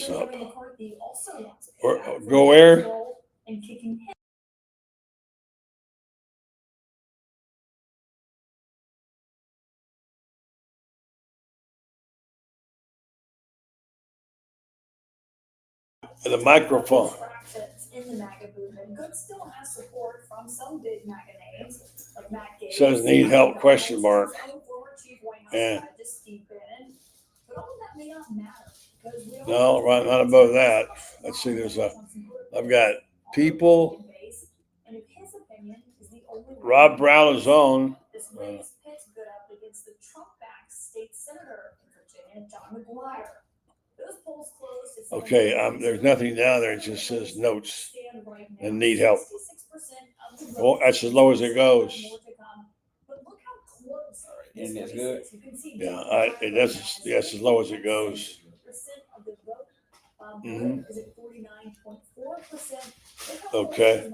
this up. Or go where? The microphone. Says need help, question mark. Yeah. No, right, not above that. Let's see, I've got people. Rob Brown is on. Okay, there's nothing down there. It just says notes and need help. Well, that's as low as it goes. And that's good. Yeah, that's as low as it goes. Mm-hmm. Okay.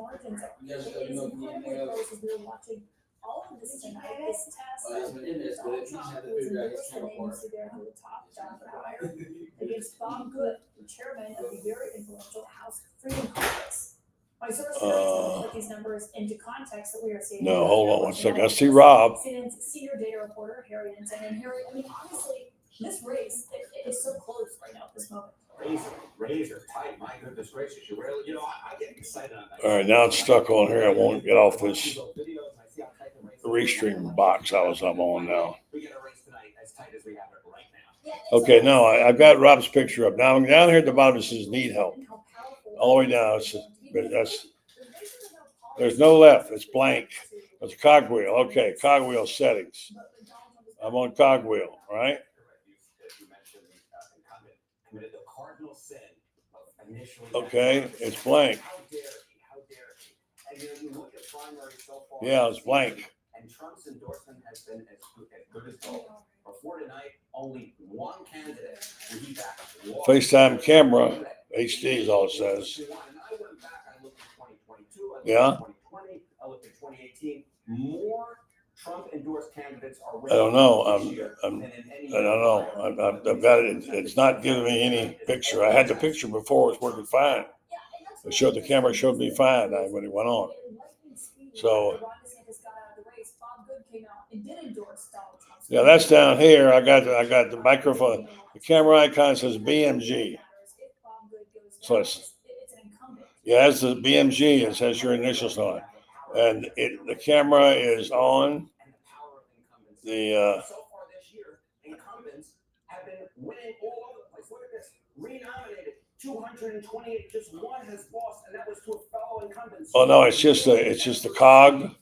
No, hold on one second. I see Rob. Senior data reporter Harry Ensign, and Harry. I mean, honestly, this race is so close right now at this moment. Razor tight. My goodness gracious, you rarely, I get excited on that. All right, now it's stuck on here. I won't get off this restream box I was up on now. We get a race tonight as tight as we have it right now. Okay, no, I've got Rob's picture up. Now down here at the bottom it says need help. All the way down, there's no left. It's blank. It's cogwheel. Okay, cogwheel settings. I'm on cogwheel, right? Okay, it's blank. Yeah, it's blank. And Trump's endorsement has been as good as gold. Before tonight, only one candidate will be back. FaceTime camera, HD is all it says. Yeah. I looked at 2018. More Trump-endorsed candidates are. I don't know. I don't know. I've got it. It's not giving me any picture. I had the picture before. It was working fine. The camera showed me fine when it went on. So. Yeah, that's down here. I got the microphone. The camera icon says BMG. So that's the BMG. It says your initials on it. And the camera is on. The so far this year, incumbents have been winning all over the place. Look at this. Renominated 228. Just one has lost, and that was to a fellow incumbent. Oh no, it's just the cog,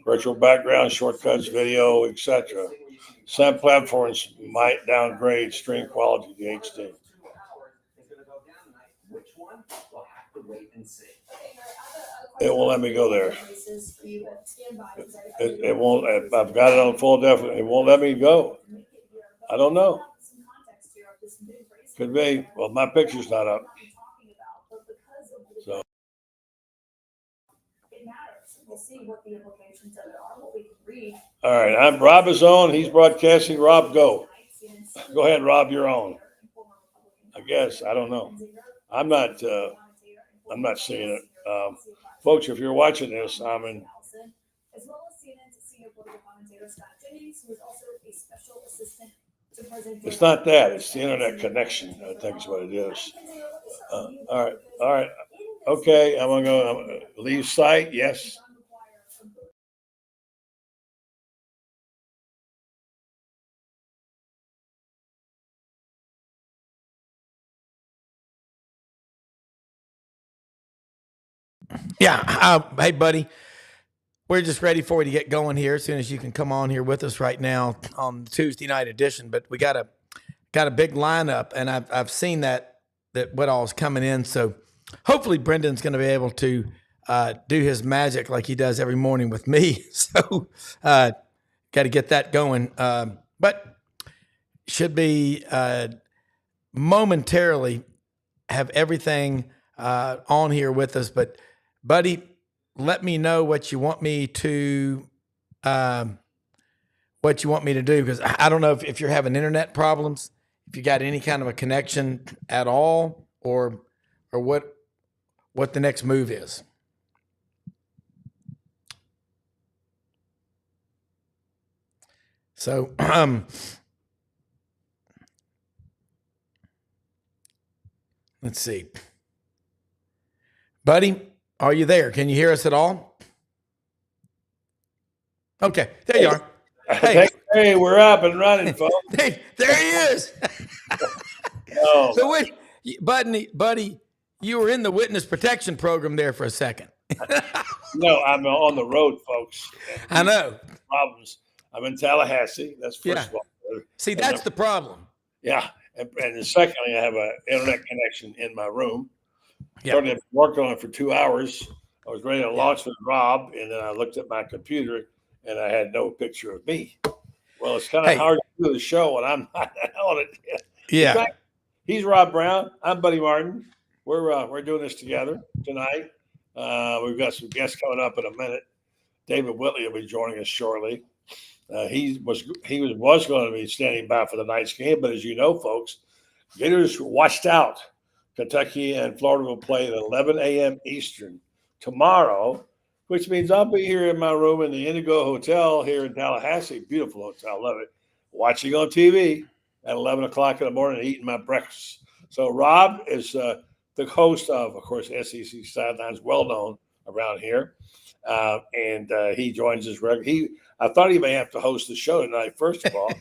virtual background, shortcuts, video, etc. Some platforms might downgrade stream quality to HD. Which one? We'll have to wait and see. It won't let me go there. It won't. I've got it on full definition. It won't let me go. I don't know. Could be. Well, my picture's not up. So. All right. Rob is on. He's broadcasting. Rob, go. Go ahead, Rob. You're on. I guess. I don't know. I'm not seeing it. Folks, if you're watching this, I'm in. It's not that. It's the internet connection. I think is what it is. All right. Okay, I'm going to leave site. Yes. Yeah. Hey, buddy. We're just ready for you to get going here as soon as you can come on here with us right now on the Tuesday night edition. But we got a big lineup, and I've seen that what all's coming in. So hopefully Brendan's going to be able to do his magic like he does every morning with me. So got to get that going. But should be momentarily have everything on here with us. But buddy, let me know what you want me to do, because I don't know if you're having internet problems, if you got any kind of a connection at all, or what the next move is. So, let's see. Buddy, are you there? Can you hear us at all? Okay, there you are. Hey, we're up and running, folks. Hey, there he is. Oh, So, buddy, you were in the witness protection program there for a second. no, I'm on the road, folks. I know. Problems. I'm in Tallahassee. That's first of all. See, that's the problem. Yeah. And then secondly, I have an internet connection in my room. Yeah. Started working on it for 2 hours. I was ready to launch with Rob, and then I looked at my computer, and I had no picture of me. Well, it's kind of hard to do the show when I'm not on it. Yeah. In fact, he's Rob Brown. I'm Buddy Martin. We're doing this together tonight. We've got some guests coming up in a minute. David Whitley will be joining us shortly. He was going to be standing by for the night's game, but as you know, folks, Gators watched out. Kentucky and Florida will play at 11 a.m. Eastern tomorrow, which means I'll be here in my room in the Indigo Hotel here in Tallahassee. Beautiful hotel, love it. Watching on TV at 11 o'clock in the morning, eating my breakfast. So Rob is the host of course, SEC Sidelines, well known around here, and he joins us regularly. I thought he may have to host the show tonight, first of all.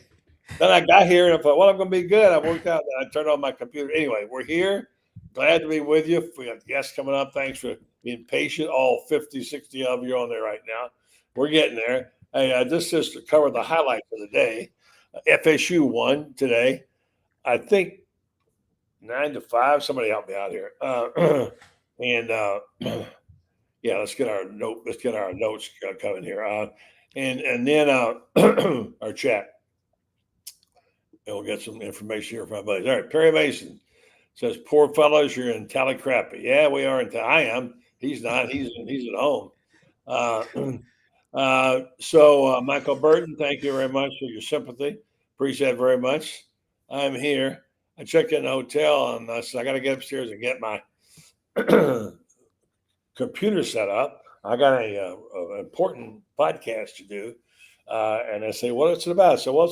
Then I got here and I thought, well, I'm going to be good. I worked out. I turned on my computer. Anyway, we're here. Glad to be with you. We got guests coming up. Thanks for being patient. All 50, 60 of you on there right now. We're getting there. Hey, this is to cover the highlights of the day. FSU won today. I think 9-5. Somebody help me out here. Yeah, let's get our notes coming here. And then our chat. And we'll get some information here from my buddies. All right, Perry Mason says, "Poor fellows, you're in Tallycrappy." Yeah, we are I am. He's not. He's at home. So Michael Burton, thank you very much for your sympathy. Appreciate it very much. I'm here. I checked in the hotel and I said I got to get upstairs and get my computer set up. I got an important podcast to do, and I say, "What is it about?" So,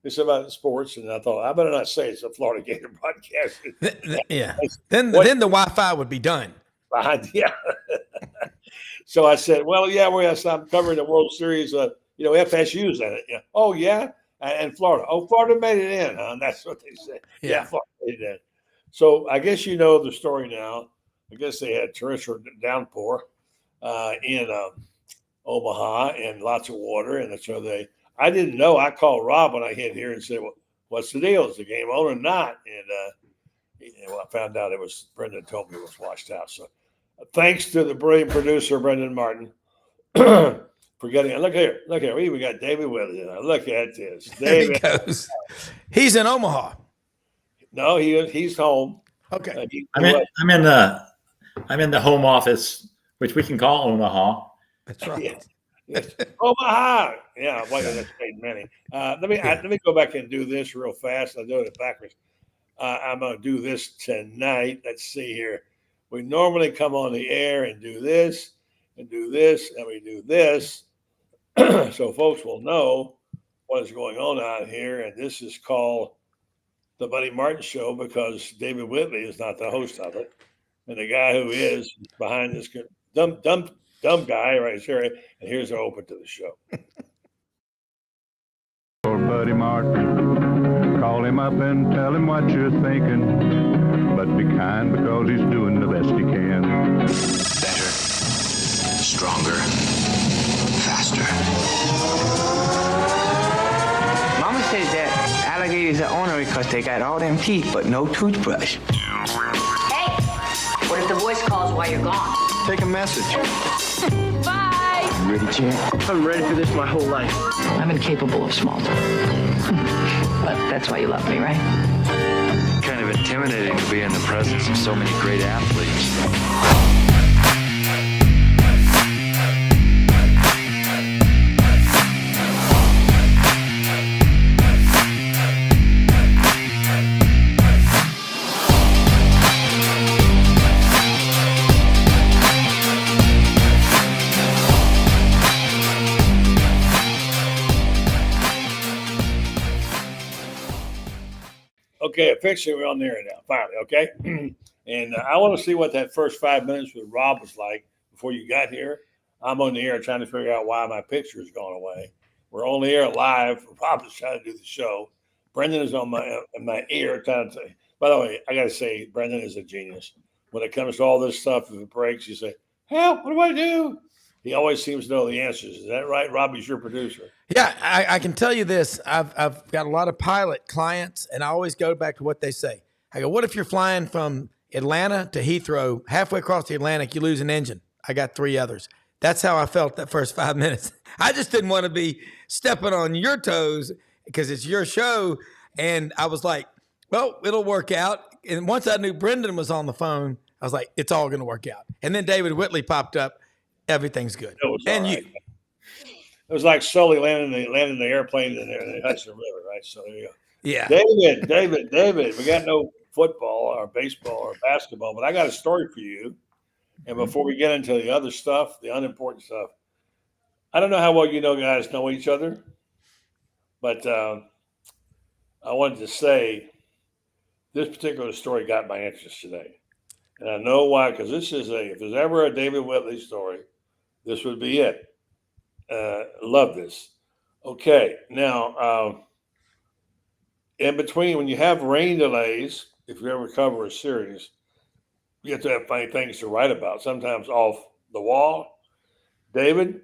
it's about sports, and I thought I better not say it's a Florida Gator podcast. Yeah. Then the Wi-Fi would be done. Yeah. So I said, "Well, yeah, I'm covering the World Series. FSU's in it. Yeah. Oh, yeah, and Florida. Oh, Florida made it in. Huh? That's what they said. Yeah, Florida made it in. So I guess you know the story now. I guess they had torrential downpour in Omaha and lots of water, and so I didn't know. I called Rob when I hit here and said, "Well, what's the deal? Is the game on or not?" And I found out Brendan told me it was washed out. So thanks to the brilliant producer, Brendan Martin, for getting it. Look here. We even got David Whitley. Look at this. There he goes. He's in Omaha. No, he's home. Okay. I'm in the home office, which we can call Omaha. That's right. Yes. Omaha. Yeah, that's made many. Let me go back and do this real fast. I'll do it backwards. I'm going to do this tonight. Let's see here. We normally come on the air and do this, and we do this. So folks will know what is going on out here. And this is called the Buddy Martin Show because David Whitley is not the host of it. And the guy who is behind this dumb guy right here. And here's our open to the show. Old Buddy Martin, call him up and tell him what you're thinking. But be kind because he's doing the best he can. Better, stronger, faster. Mama says that alligators are ornery because they got all them teeth but no toothbrush. Hey, what if the voice calls while you're gone? Take a message. Bye. You ready, champ? I'm ready for this my whole life. I'm incapable of small talk. But that's why you love me, right? Kind of intimidating to be in the presence of so many great athletes. Okay, officially we're on the air now. Finally, okay. And I want to see what that first 5 minutes with Rob was like before you got here. I'm on the air trying to figure out why my picture has gone away. We're on the air live. Rob is trying to do the show. Brendan is on my ear trying to. By the way, I got to say, Brendan is a genius. When it comes to all this stuff, if it breaks, you say, "Help! What do I do?" He always seems to know the answers. Is that right? Robbie's your producer. Yeah, I can tell you this. I've got a lot of pilot clients, and I always go back to what they say. I go, what if you're flying from Atlanta to Heathrow, halfway across the Atlantic, you lose an engine? I got 3 others. That's how I felt that first 5 minutes. I just didn't want to be stepping on your toes because it's your show. And I was like, well, it'll work out. And once I knew Brendan was on the phone, I was like, it's all going to work out. And then David Whitley popped up. Everything's good. And right. you. It was like Sully landing the airplane in the Hudson River, right? So there you go. Yeah. David, we got no football or baseball or basketball, but I got a story for you. And before we get into the other stuff, the unimportant stuff, I don't know how well you guys know each other, but I wanted to say this particular story got my interest today. And I know why, because this is if there's ever a David Whitley story, this would be it. Love this. Okay, now in between, when you have rain delays, if you ever cover a series, you have to have funny things to write about, sometimes off the wall. David,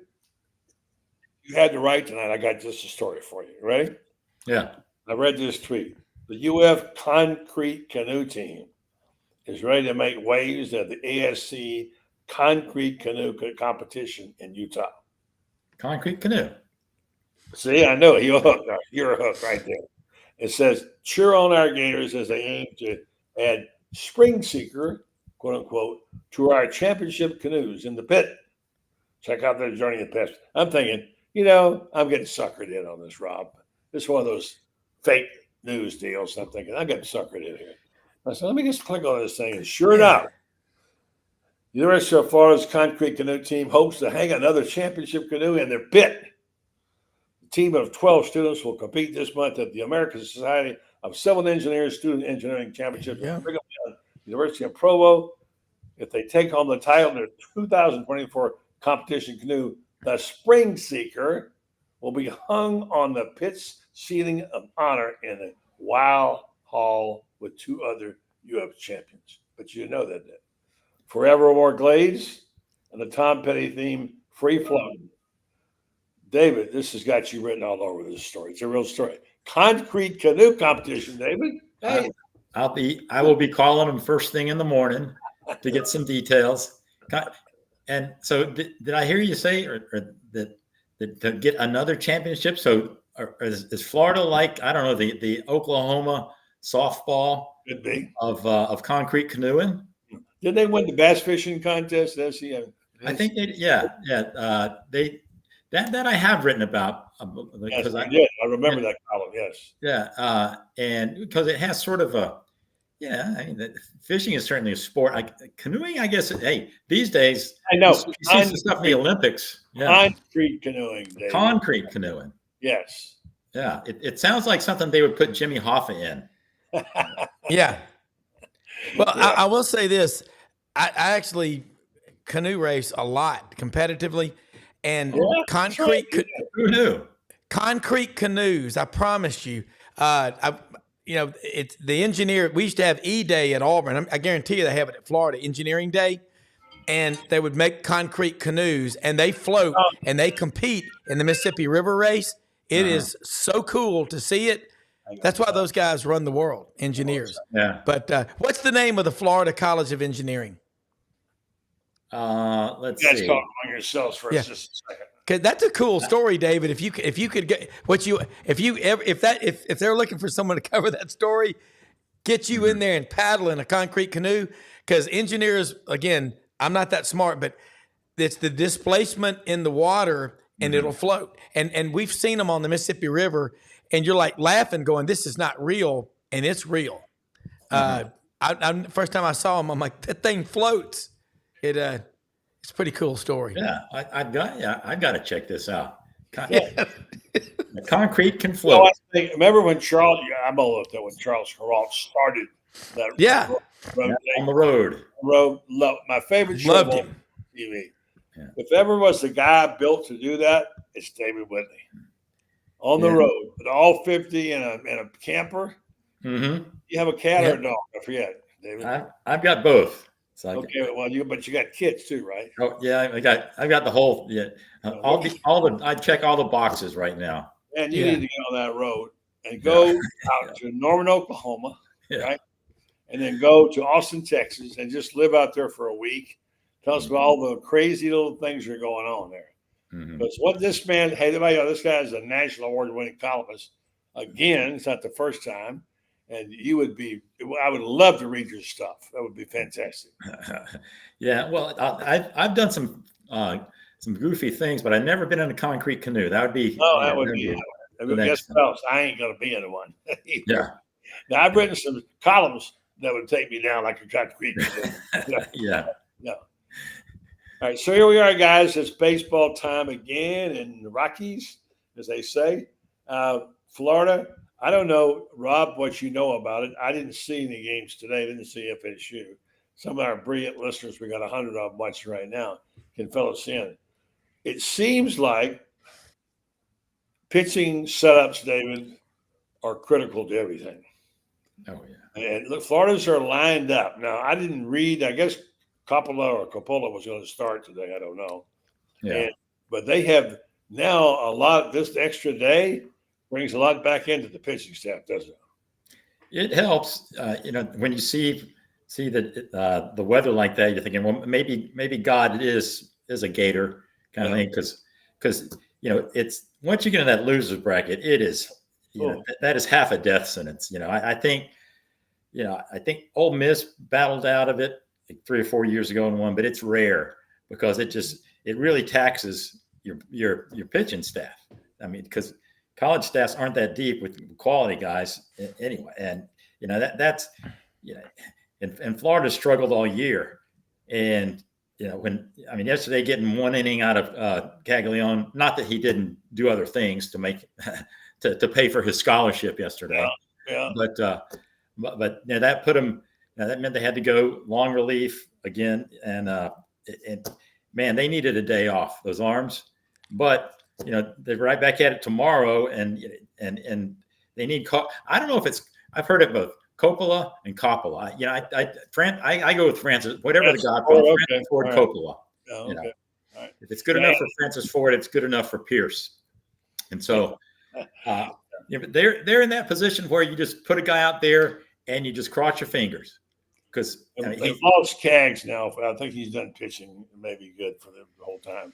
you had to write tonight. I got just a story for you. Ready? Yeah. I read this tweet. The UF concrete canoe team is ready to make waves at the ASC concrete canoe competition in Utah. Concrete canoe. See, I know you're hooked. You're a hook right there. It says, cheer on our Gators as they aim to add spring seeker, quote unquote, to our championship canoes in the pit. Check out their journey in the past. I'm thinking, I'm getting suckered in on this, Rob. This is one of those fake news deals. I'm thinking, I'm getting suckered in here. I said, let me just click on this thing. And sure enough, the University of Florida's concrete canoe team hopes to hang another championship canoe in their pit. The team of 12 students will compete this month at the American Society of Civil Engineers Student Engineering Championship at Brigham Young University of Provo. If they take home the title of their 2024 competition canoe, the Spring Seeker will be hung on the pit's ceiling of honor in the Wow Hall with 2 other UF champions. But you know that. Forevermore Glades and the Tom Petty theme, Free Floating. David, this has got you written all over this story. It's a real story. Concrete canoe competition, David. Hey. I will be calling them first thing in the morning to get some details. And so did I hear you say or that to get another championship? So is Florida like, I don't know, the Oklahoma softball Could be. of concrete canoeing? Did they win the bass fishing contest? I think that I have written about Yes, I did. I remember that column. Yes. Yeah, and because it has sort of fishing is certainly a sport. Canoeing, I guess. Hey, these days, I know. You see some stuff in the Olympics. Yeah. Concrete canoeing. David. Concrete canoeing. Yes. Yeah, it sounds like something they would put Jimmy Hoffa in. Yeah. Well, yeah. I will say this. I actually canoe race a lot competitively, and concrete. Who knew? Concrete canoes. I promise you. It's the engineer. We used to have E-Day at Auburn. I guarantee you they have it at Florida, Engineering Day, and they would make concrete canoes, and they float and they compete in the Mississippi River race. It is so cool to see it. That's why those guys run the world, engineers. Yeah. But what's the name of the Florida College of Engineering? Let's you guys see. talk among yourselves for just a second. Cause that's a cool story, David. If you could get if they're looking for someone to cover that story, get you in there and paddle in a concrete canoe. Because engineers, again, I'm not that smart, but it's the displacement in the water and it'll float. And we've seen them on the Mississippi River, and you're like laughing, going, "This is not real," and it's real. First time I saw them, I'm like, that thing floats. It's a pretty cool story. Yeah, I've got to check this out. The concrete can So float. I think, remember when Charles? I'm old enough that when Charles Perrault started that Yeah. road, On the road. my favorite show Loved on him. TV. Yeah. If ever was the guy built to do that, it's David Whitley. On the Yeah. road with all 50 in a camper. Mm-hmm. You have a cat or Yeah. a dog? I forget, David. I've got both. So Okay, well, but you got kids too, right? oh yeah, I got the whole I check all the boxes right now. And you Yeah. need to get on that road and go out to Norman, Oklahoma, Yeah. right? And then go to Austin, Texas, and just live out there for a week. Tell us about all the crazy little things that are going on there. Mhm. Because what this man, hey, this guy is a national award-winning columnist. Again, it's not the first time. And I would love to read your stuff. That would be fantastic. Yeah, well, I've done some goofy things, but I've never been in a concrete canoe. That would be That would be. the Guess next what else? I ain't gonna be in one. yeah. Now I've written some columns that would take me down like a concrete canoe. Yeah. All right, so here we are, guys. It's baseball time again in the Rockies, as they say. Florida, I don't know, Rob, what you know about it. I didn't see any games today. I didn't see FSU. Some of our brilliant listeners, we got 100 of them watching right now, can fill us in. It seems like pitching setups, David, are critical to everything. Oh yeah. And look, Florida's are lined up. Now, I didn't read, I guess Coppola was going to start today. I don't know. Yeah. But they have now this extra day brings a lot back into the pitching staff, doesn't it? It helps, when you see the weather like that, you're thinking, well, maybe God is a Gator kind of thing, because it's once you get in that losers bracket, it is that is half a death sentence. I think Ole Miss battled out of it like 3 or 4 years ago and won, but it's rare because it really taxes your pitching staff. I mean, because college staffs aren't that deep with quality guys anyway. And, and Florida struggled all year. And, yesterday getting one inning out of Caglione, not that he didn't do other things to make, to pay for his scholarship yesterday. Yeah. But that put him, that meant they had to go long relief again. And man, they needed a day off, those arms, but they're right back at it tomorrow, and they need. I don't know if I've heard it both Coppola and Coppola. I go with Francis. Whatever the God, Francis Ford Coppola. Oh, okay. All right. If it's good enough for Francis Ford, it's good enough for Pierce. And so, but they're in that position where you just put a guy out there and you just cross your fingers because he lost Cags now. I think he's done pitching, maybe good for the whole time.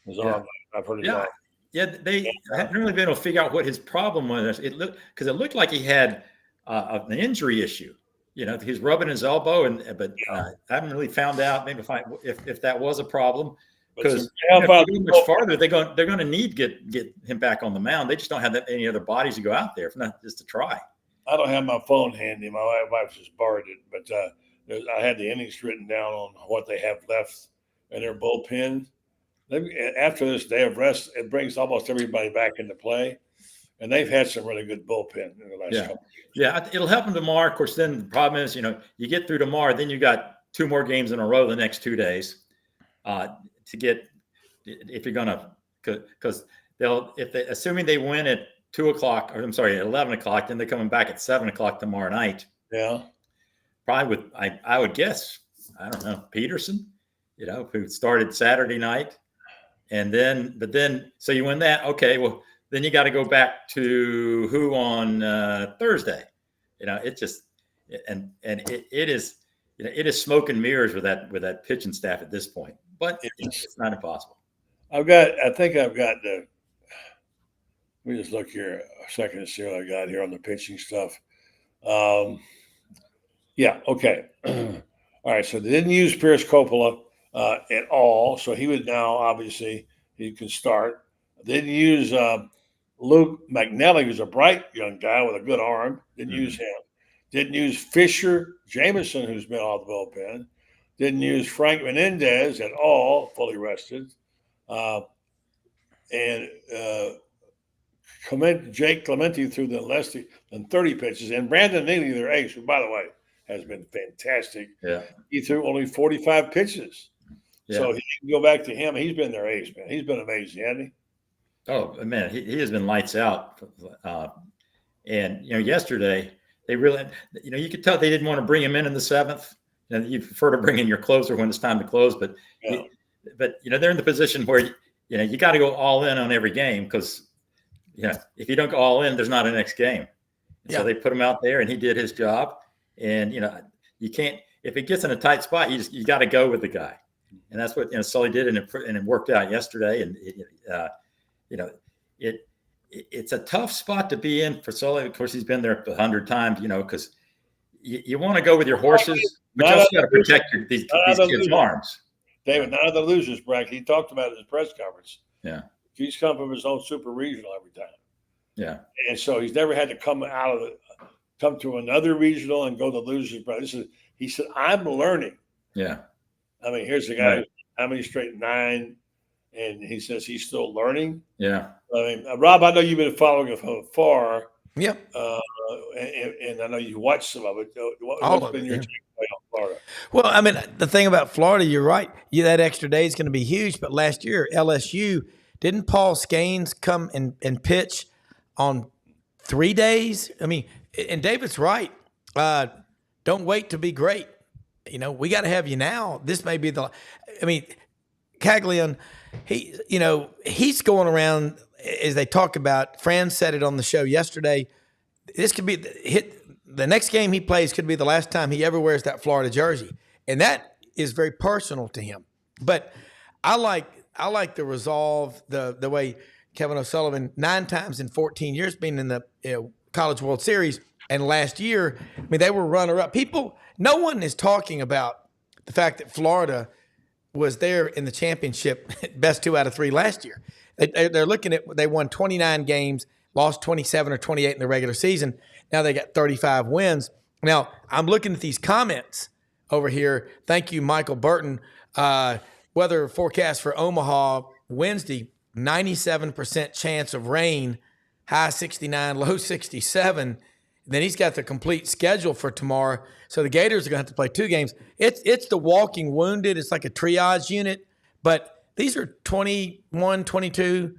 His arm, I've heard his arm. Yeah, they haven't really been able to figure out what his problem was. It looked like he had an injury issue. He's rubbing his elbow, but I haven't really found out. Maybe if that was a problem, because if they go much farther, they're going to need get him back on the mound. They just don't have any other bodies to go out there, if not just to try. I don't have my phone handy. My wife just borrowed it, but I had the innings written down on what they have left in their bullpen. After this day of rest, it brings almost everybody back into play, and they've had some really good bullpen in the last couple of years. Yeah, it'll help them tomorrow. Of course, then the problem is, you get through tomorrow, then you got 2 more games in a row the next 2 days to get, if you're gonna, because assuming they win at 2 o'clock, or I'm sorry, at 11 o'clock, then they're coming back at 7 o'clock tomorrow night. Yeah, probably with I would guess, I don't know, Peterson, who started Saturday night. And then, so you win that. Okay, well, then you got to go back to who on Thursday. It just, and it is smoke and mirrors with that pitching staff at this point. But it's not impossible. I think I've got the. Let me just look here a second and see what I got here on the pitching stuff. Yeah. Okay. All right. So they didn't use Pierce Coppola at all. So he would now, obviously, he can start. They didn't use Luke McNally, who's a bright young guy with a good arm. Didn't use him. Didn't use Fisher Jameson, who's been off the bullpen. Didn't use Frank Menendez at all, fully rested. And Jake Clemente threw less than 30 pitches, and Brandon Neely, their ace, who, by the way, has been fantastic. Yeah. He threw only 45 pitches. Yeah. So you can go back to him. He's been their ace, man. He's been amazing, hasn't he? Oh, man, he has been lights out. And, yesterday they really, you could tell they didn't want to bring him in the seventh. And you prefer to bring in your closer when it's time to close. But, Yeah. They're in the position where, you got to go all in on every game because, if you don't go all in, there's not a next game. So they put him out there and he did his job. And, you can't, if it gets in a tight spot, you got to go with the guy. And that's what, Sully did. And it worked out yesterday. And, it's a tough spot to be in for Sully. Of course, he's been there 100 times, because you want to go with your horses, but you also got to protect these kids' arms. David, none of the losers, Brack. He talked about it in his press conference. Yeah. He's come from his own super regional every time. Yeah. And so he's never had to come to another regional and go to losers. But he said, I'm learning. Yeah. I mean, here's the guy, right. How many straight 9? And he says he's still learning. Yeah. I mean, Rob, I know you've been following it from afar. Yeah. And I know you watched some of it. What's been your takeaway on Florida? Well, I mean, the thing about Florida, you're right. That extra day is going to be huge. But last year, LSU, didn't Paul Scanes come and pitch on 3 days? I mean, and David's right. Don't wait to be great. We got to have you now. This may be Caglione, he's going around as they talk about. Fran said it on the show yesterday. This could be the next game he plays could be the last time he ever wears that Florida jersey, and that is very personal to him. But I like the resolve, the way Kevin O'Sullivan 9 times in 14 years being in the College World Series, and last year, I mean, they were runner-up. No one is talking about the fact that Florida was there in the championship, best 2 out of 3 last year. They're looking at, they won 29 games, lost 27 or 28 in the regular season. Now they got 35 wins. Now, I'm looking at these comments over here. Thank you, Michael Burton. Weather forecast for Omaha Wednesday, 97% chance of rain, high 69, low 67. Then he's got the complete schedule for tomorrow. So the Gators are going to have to play 2 games. It's the walking wounded. It's like a triage unit. But these are 21, 22,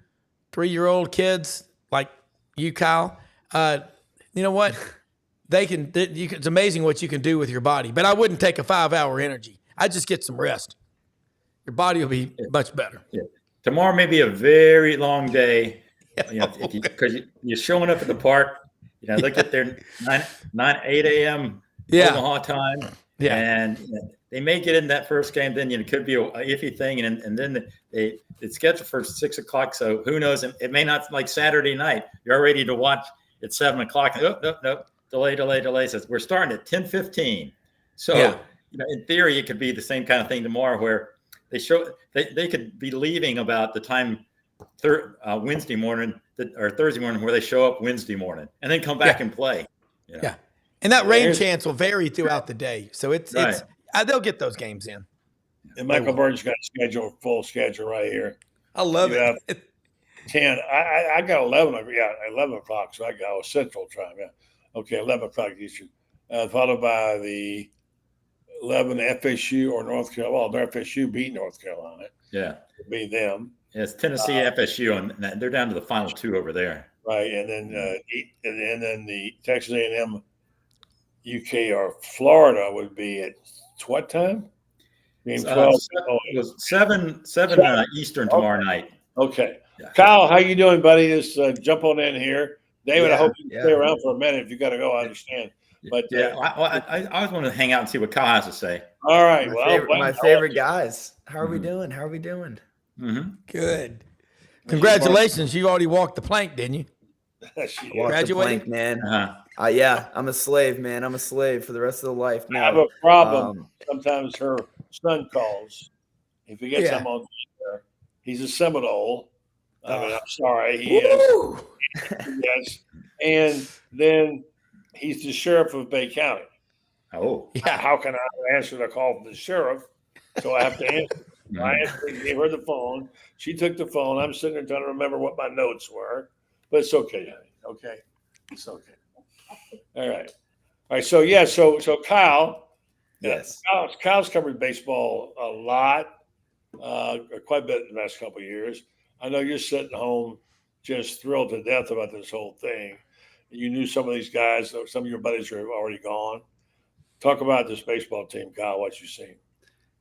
3-year-old kids like you, Kyle. You know what? It's amazing what you can do with your body. But I wouldn't take a 5-hour energy. I'd just get some rest. Your body will be much better. Yeah. Tomorrow may be a very long day. Because you're showing up at the park. Look at their 8 a.m. Omaha time. Yeah. And they may get in that first game. Then it could be a iffy thing. And then it's scheduled for 6 o'clock. So who knows? It may not, like Saturday night. You're ready to watch at 7 o'clock. Nope. Delay. Says we're starting at 10:15. So, in theory, it could be the same kind of thing tomorrow where they could be leaving about the time Wednesday morning or Thursday morning where they show up Wednesday morning and then come back and play. Yeah. And that rain chance will vary throughout the day. So they'll get those games in. And Michael Burton's got a full schedule right here. I love it. 10. I got 11. 11 o'clock. So I got Central time. Yeah. Okay. 11 o'clock Eastern. Followed by the 11 FSU or North Carolina. Well, FSU beat North Carolina. Yeah. It'd be them. Yeah, it's Tennessee, FSU, and they're down to the final 2 over there. Right, and then the Texas A&M, UK, or Florida would be at what time? Game 12. It was 7 Eastern tomorrow night. Okay, yeah. Kyle, how you doing, buddy? Just jump on in here. David, I hope you can stay around for a minute. If you got to go, I understand. But I always want to hang out and see what Kyle has to say. All right, my favorite guys. How are we doing? Mm-hmm. Good. Congratulations. You already walked the plank, didn't you? Walked the plank, man. Uh-huh. I'm a slave, man. I'm a slave for the rest of the life. I have a problem. Sometimes her son calls. If he gets him on there, he's a Seminole. I mean, I'm sorry. He is. Yes. And then he's the sheriff of Bay County. Oh. Yeah. How can I answer the call from the sheriff? So I have to answer. I gave her the phone. She took the phone. I'm sitting there trying to remember what my notes were. but it's okay, honey. Okay, it's okay. All right. So yeah, so Kyle. Yes. Kyle's covered baseball a lot, quite a bit in the last couple of years. I know you're sitting home just thrilled to death about this whole thing. You knew some of these guys, some of your buddies are already gone. Talk about this baseball team, Kyle, what you've seen.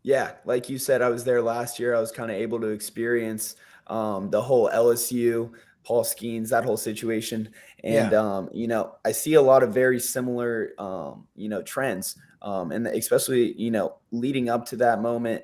Yeah, like you said, I was there last year. I was kind of able to experience the whole LSU, Paul Skeens, that whole situation. And, I see a lot of very similar, trends. And especially, leading up to that moment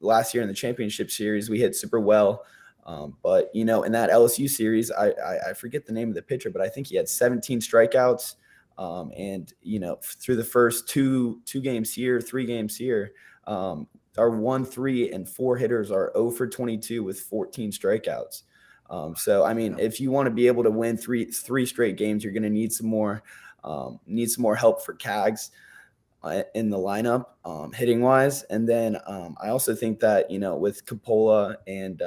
last year in the championship series, we hit super well. But, in that LSU series, I forget the name of the pitcher, but I think he had 17 strikeouts. And, through the first two games here, 3 games here, our 1, 3, and 4 hitters are 0 for 22 with 14 strikeouts. So, I mean, if you want to be able to win three straight games, you're going to need some more help for Cags in the lineup, hitting wise. And then I also think that, with Coppola and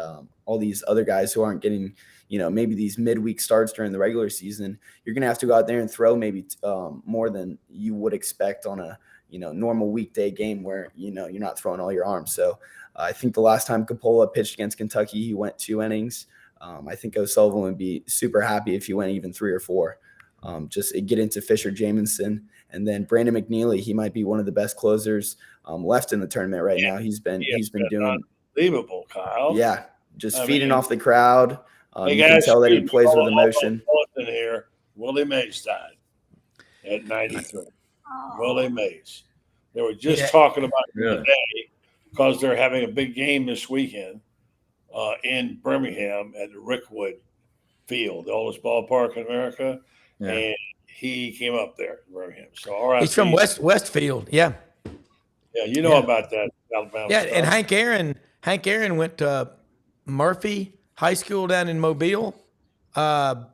all these other guys who aren't getting, maybe these midweek starts during the regular season, you're going to have to go out there and throw maybe more than you would expect on a, normal weekday game where, you're not throwing all your arms. So I think the last time Coppola pitched against Kentucky, he went 2 innings. I think O'Sullivan would be super happy if he went even 3 or 4. Just get into Fisher Jamison. And then Brandon McNeely, he might be one of the best closers left in the tournament right now. He's been doing unbelievable, Kyle. Yeah, just feeding off the crowd. You can tell that he plays with emotion. In here, Willie Mays died at 93. Willie Mays. They were just talking about it today because they're having a big game this weekend in Birmingham at the Rickwood Field, the oldest ballpark in America, and he came up there in Birmingham. So all right, he's from Westfield. Yeah, about that Alabama. Yeah, stuff. and Hank Aaron went to Murphy High School down in Mobile. I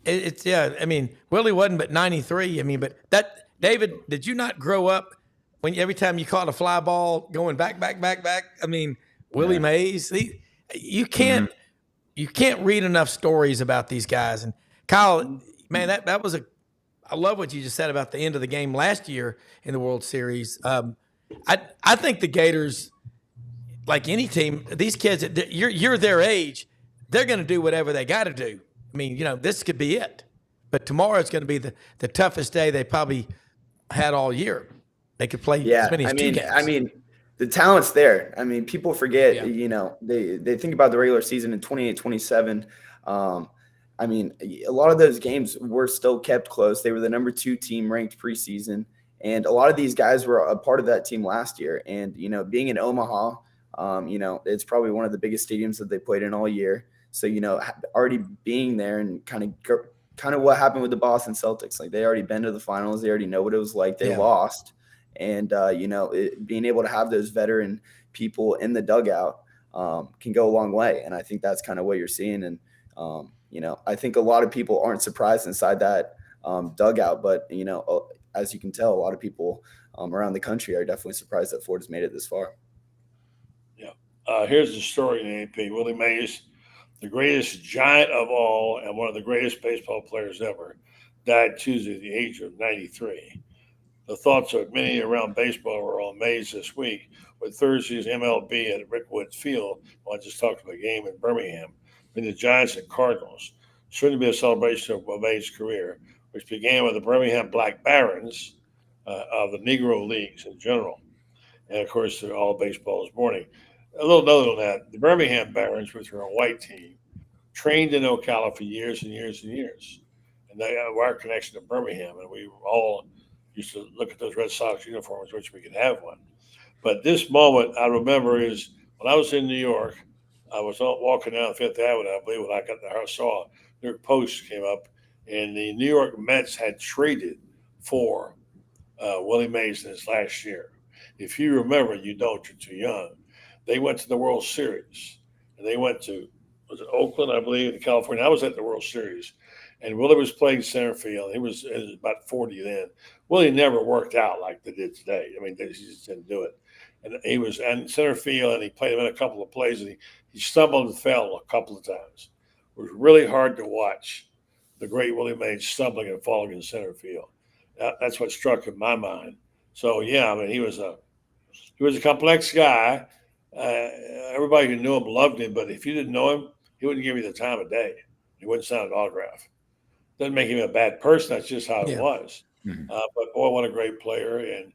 mean, Willie wasn't but 93. I mean, but that David, did you not grow up when every time you caught a fly ball going back? I mean, Willie Mays. You can't read enough stories about these guys. And Kyle, man, that was I love what you just said about the end of the game last year in the World Series. I think the Gators, like any team, these kids, you're their age, they're going to do whatever they got to do. I mean, this could be it. But tomorrow is going to be the toughest day they probably had all year. They could play as many as 2 games. I mean, the talent's there. I mean, people forget, they think about the regular season in 28, 27. I mean, a lot of those games were still kept close. They were the number 2 team ranked preseason. And a lot of these guys were a part of that team last year. And, being in Omaha, it's probably one of the biggest stadiums that they played in all year. So, already being there and kind of what happened with the Boston Celtics. Like, they already been to the finals. They already know what it was like. They lost. And, being able to have those veteran people in the dugout can go a long way. And I think that's kind of what you're seeing. And, I think a lot of people aren't surprised inside that dugout. But, as you can tell, a lot of people around the country are definitely surprised that Florida's made it this far. Yeah. Here's the story in the AP. Willie Mays, the greatest giant of all and one of the greatest baseball players ever, died Tuesday at the age of 93. The thoughts of many around baseball were on Mays this week with Thursday's MLB at Rickwood Field. I just talked about a game in Birmingham between the Giants and Cardinals. Soon to be a celebration of Mays' career, which began with the Birmingham Black Barons of the Negro Leagues in general. And, of course, all baseball is morning. A little note on that, the Birmingham Barons, which are a white team, trained in Ocala for years and years and years. And they have our connection to Birmingham, and we all used to look at those Red Sox uniforms, which we could have one. But this moment I remember is when I was in New York, I was walking down Fifth Avenue, I believe, when I got there, I saw New York Post came up, and the New York Mets had traded for Willie Mays in his last year. If you remember, you don't, you're too young. They went to the World Series, and they went to, was it Oakland, I believe, in California. I was at the World Series, and Willie was playing center field. He was about 40 then. Willie never worked out like they did today. I mean, they just didn't do it. And he was in center field, and he played him in a couple of plays, and he stumbled and fell a couple of times. was really hard to watch the great Willie Mays stumbling and falling in center field. That's what struck in my mind. So yeah, I mean, he was a complex guy. Everybody who knew him loved him, but if you didn't know him, he wouldn't give you the time of day. He wouldn't sign an autograph. Doesn't make him a bad person. That's just how it was. Mhm. But boy, what a great player! And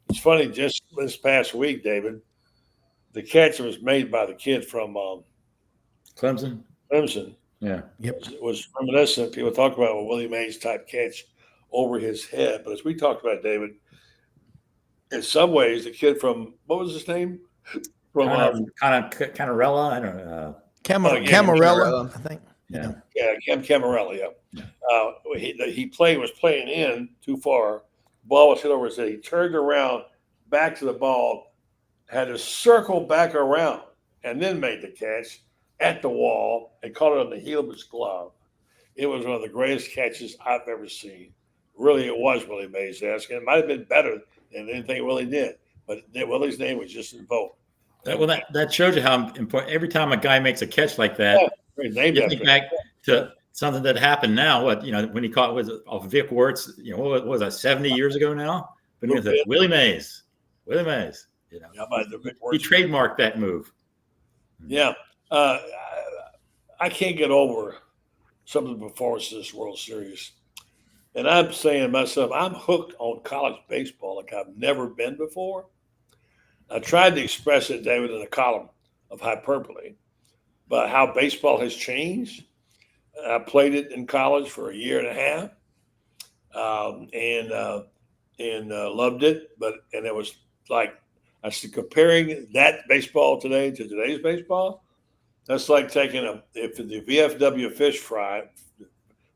it's funny, just this past week, David, the catch was made by the kid from Clemson. Yeah. Was reminiscent. People talk about a Willie Mays type catch over his head, but as we talked about, David, in some ways, the kid from what was his name? From Camarella. I don't know. Camarella, I think. Yeah. Cam Camarella. Yeah. He was playing in too far. Ball was hit over his head. He turned around, back to the ball, had to circle back around, and then made the catch at the wall and caught it on the heel of his glove. It was one of the greatest catches I've ever seen. Really, it was Willie Mays' desk, and it might have been better than anything Willie did. But Willie's name was just invoked. That shows you how important. Every time a guy makes a catch like that, you think back to something that happened now. When he caught off Vic Wirtz, what was that, 70 years ago now? But Willie Mays. He trademarked that move. Yeah. I can't get over some of the performances of this World Series. And I'm saying to myself, I'm hooked on college baseball like I've never been before. I tried to express it, David, in a column of hyperbole, but how baseball has changed. I played it in college for a year and a half, and loved it. And it was like, I said, comparing that baseball today to today's baseball, that's like taking if the VFW fish fry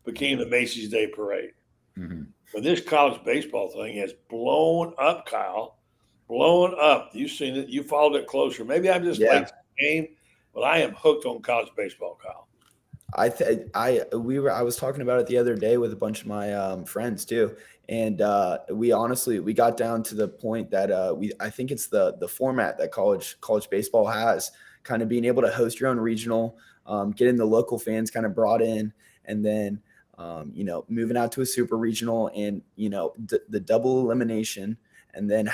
became the Macy's Day Parade. Mm-hmm. But this college baseball thing has blown up, Kyle. Blown up. You've seen it. You followed it closer. Maybe I'm just late to the game, but I am hooked on college baseball, Kyle. I was talking about it the other day with a bunch of my friends too, and we got down to the point that I think it's the format that college baseball has, kind of being able to host your own regional, getting the local fans kind of brought in, and then moving out to a super regional, and the double elimination, and then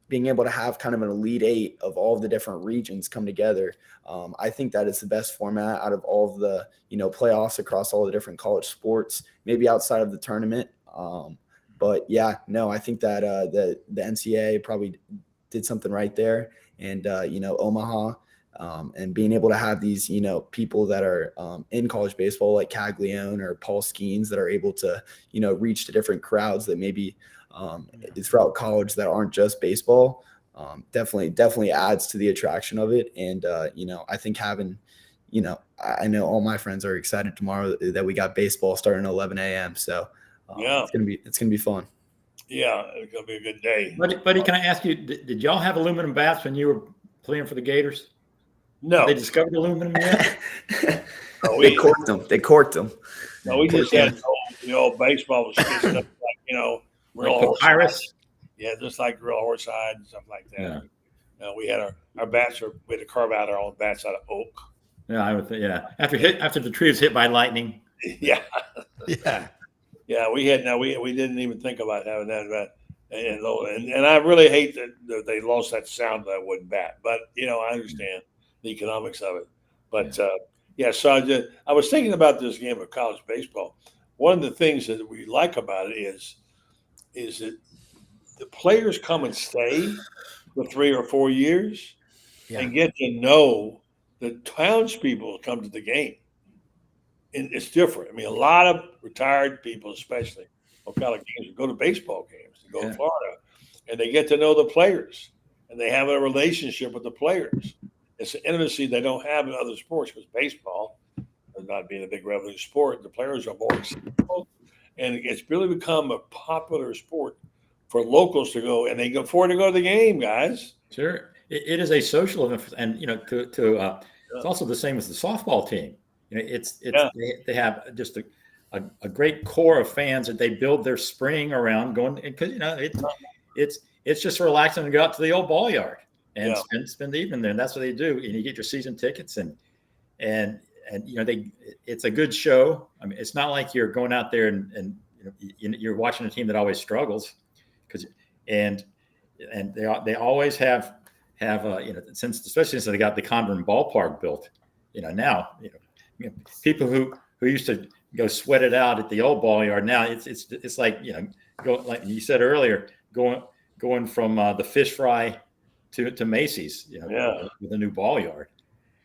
being able to have kind of an Elite Eight of all of the different regions come together. I think that is the best format out of all of the, playoffs across all the different college sports, maybe outside of the tournament. But yeah, no, I think that the NCAA probably did something right there. And, Omaha, and being able to have these, people that are in college baseball like Caglione or Paul Skeens that are able to, reach to different crowds that maybe throughout college that aren't just baseball, definitely adds to the attraction of it. And, I think having, I know all my friends are excited tomorrow that we got baseball starting at 11 a.m. So it's going to be fun. Yeah. It's going to be a good day. Buddy, can I ask you, did y'all have aluminum bats when you were playing for the Gators? No. They discovered aluminum yet? They corked them. No, we just had the old baseball was just like, real papyrus. Yeah, just like real horsehide and stuff like that. Yeah. We had our bats, we had to carve out our own bats out of oak. Yeah, I would think. Yeah, after the tree was hit by lightning. Yeah. Yeah. We didn't even think about having that, and I really hate that they lost that sound of that wooden bat. But I understand the economics of it. But so I was thinking about this game of college baseball. One of the things that we like about it is that the players come and stay for 3 or 4 years and get to know the townspeople come to the game. And it's different. I mean, a lot of retired people, especially college games, go to baseball games, go to Florida, and they get to know the players, and they have a relationship with the players. It's an intimacy they don't have in other sports, because baseball, not being a big revenue sport, the players are more accessible, and it's really become a popular sport for locals to go, and they can afford to go to the game, guys. Sure, it is a social event, and it's also the same as the softball team. They have just a great core of fans that they build their spring around, going, because it's just relaxing to go out to the old ball yard and spend the evening there, and that's what they do. And you get your season tickets, and it's a good show. I mean, it's not like you're going out there and you're watching a team that always struggles, and they always have especially since they got the Condon ballpark built, now people who used to go sweat it out at the old ball yard, now it's like go like you said earlier, going from the fish fry to Macy's, with a new ball yard.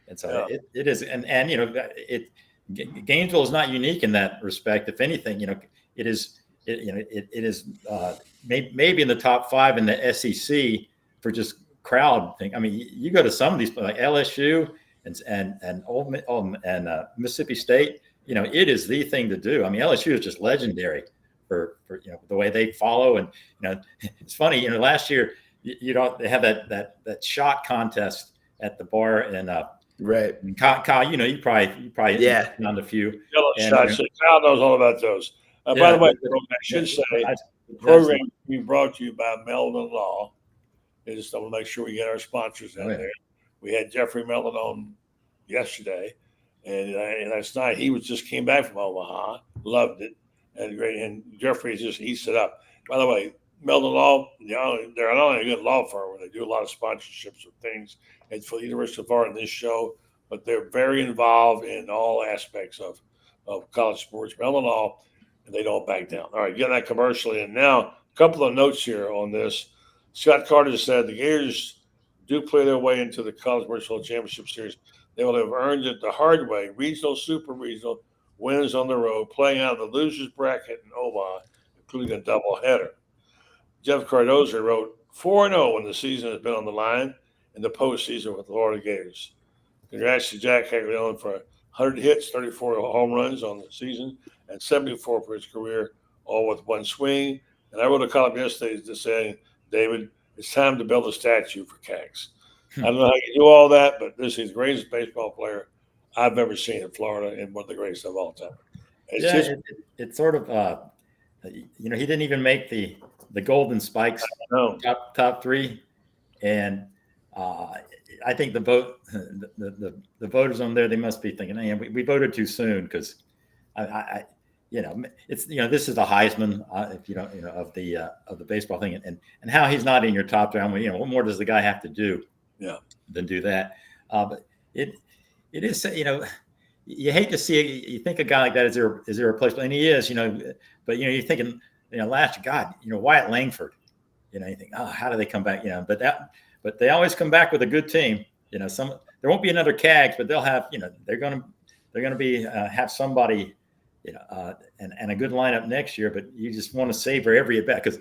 And so it is, and Gainesville is not unique in that respect. If anything, it is maybe in the top 5 in the SEC for just crowd thing. I mean, you go to some of these like LSU and Mississippi State. It is the thing to do. I mean, LSU is just legendary for the way they follow. And it's funny. Last year they have that shot contest at the bar and right. And Kyle, you probably found a few. Yellow shots. Kyle knows all about those. By the way, I should say the program being brought to you by Melvin Law. I just want to make sure we get our sponsors out there. We had Jeffrey Mellon on yesterday, and last night he just came back from Omaha, loved it, and great. And Jeffrey just eats it up. By the way, Mellon Law, they're not only a good law firm, they do a lot of sponsorships of things. And for the University of Florida in this show, but they're very involved in all aspects of college sports. Mellon Law, and they don't back down. All right, getting that commercially, and now a couple of notes here on this. Scott Carter said the Gators do play their way into the College World Championship Series. They will have earned it the hard way. Regional, super regional, wins on the road, playing out of the losers bracket in Omaha, including a doubleheader. Jeff Cardozo wrote 4-0 when the season has been on the line in the postseason with the Florida Gators. Congrats to Jack Caglione for 100 hits, 34 home runs on the season, and 74 for his career, all with one swing. And I wrote a column yesterday just saying, David, it's time to build a statue for Cags. I don't know how you do all that, but this is the greatest baseball player I've ever seen in Florida and one of the greatest of all time. It's sort of, he didn't even make the Golden Spikes top 3. And I think the voters on there, they must be thinking, hey, we voted too soon because it's this is the Heisman of the baseball thing, and how he's not in your top 3. What more does the guy have to do than do that? But it is you hate to see it. You think a guy like that is irreplaceable, and he is, but you're thinking last year, God, Wyatt Langford, you think, oh, how do they come back? But they always come back with a good team. There won't be another Cags, but they'll have they're gonna be have somebody. And a good lineup next year, but you just want to savor every at bat because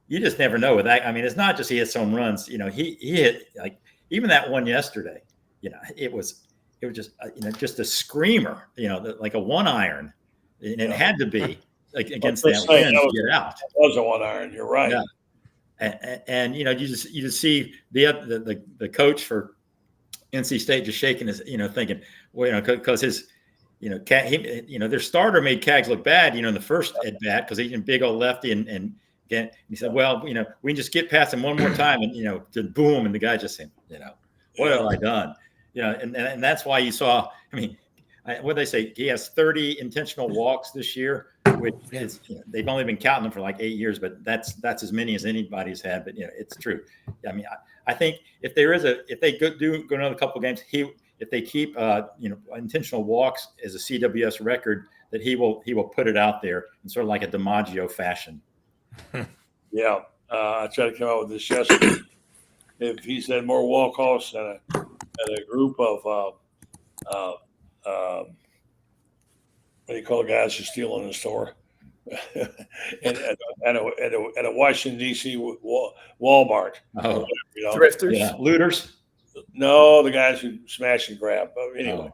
you just never know with that. I mean, it's not just he hits home runs. He hit like even that one yesterday. It was just a screamer. Like a 1-iron, and it had to be like against that wind to get out. It was a 1-iron. You're right. Yeah. And you just see the coach for NC State just shaking his thinking because his. Their starter made Cags look bad, in the first at bat because he's a big old lefty, and he said, well, we can just get past him one more time, and to boom, and the guy just said, what have I done? And that's why you saw. I mean, what they say, he has 30 intentional walks this year, which is they've only been counting them for like 8 years, but that's as many as anybody's had. But it's true. I mean, I think if they do go another couple of games, if they keep intentional walks as a CWS record, that he will put it out there in sort of like a DiMaggio fashion. Yeah, I tried to come out with this yesterday. If he's had more walk-offs and a group of what do you call guys who steal in the store, and at a Washington D.C. Walmart, thrifters, looters. No, the guys who smash and grab. But anyway,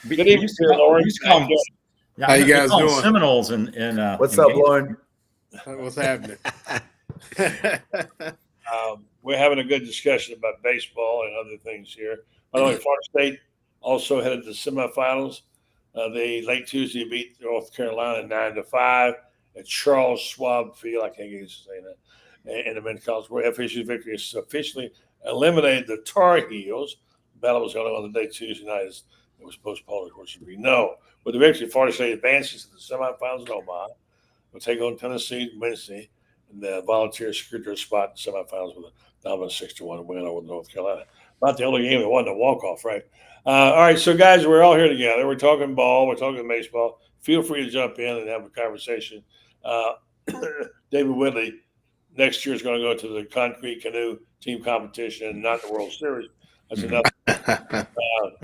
good evening, Loren. How you guys doing? Seminoles and what's up, Loren? What's happening? We're having a good discussion about baseball and other things here. By the way, Florida State also headed to the semifinals. They late Tuesday beat North Carolina 9-5 at Charles Schwab Field. I can't get used to saying that. In the men's college, where FSU's victory has officially eliminated the Tar Heels, battle was going on the day Tuesday night. It was postponed, of course, as we know. With the victory, Florida State advances to the semifinals in Omaha. We'll take on Tennessee Wednesday, and the Volunteers secured their spot in the semifinals with a dominant 6-1 win over North Carolina. Not the only game that wasn't a walk-off, right? All right, so guys, we're all here together. We're talking ball. We're talking baseball. Feel free to jump in and have a conversation. David Whitley next year is going to go to the concrete canoe team competition and not the World Series. That's enough.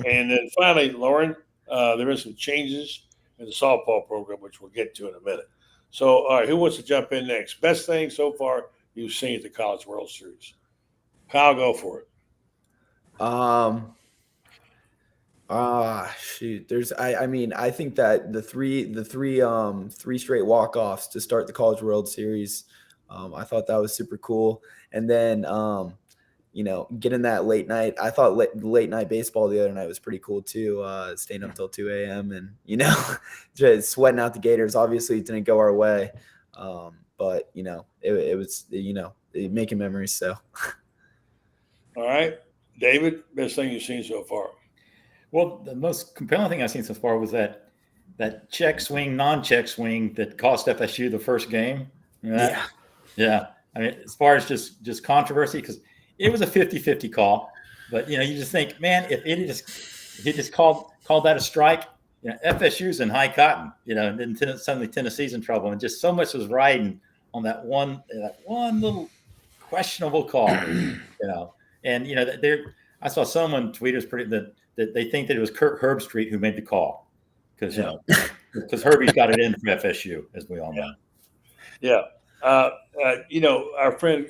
And then finally, Loren, there is some changes in the softball program, which we'll get to in a minute. So, all right, who wants to jump in next? Best thing so far you've seen at the College World Series? Kyle, go for it. Shoot. I think that the three straight walk-offs to start the College World Series, I thought that was super cool. And then getting that late night. I thought late night baseball the other night was pretty cool too. Staying up till 2 a.m. and just sweating out the Gators. Obviously, it didn't go our way, but it was making memories. So, all right, David, best thing you've seen so far? Well, the most compelling thing I've seen so far was that check swing, non-check swing that cost FSU the first game. Yeah. I mean, as far as just controversy, because it was a 50-50 call, but you just think, man, if he just called that a strike, FSU's in high cotton, and then suddenly Tennessee's in trouble, and just so much was riding on that one little questionable call, and I saw someone tweet us that they think that it was Kurt Herbstreit who made the call because Herbie's got it in for FSU, as we all know. Yeah. Our friend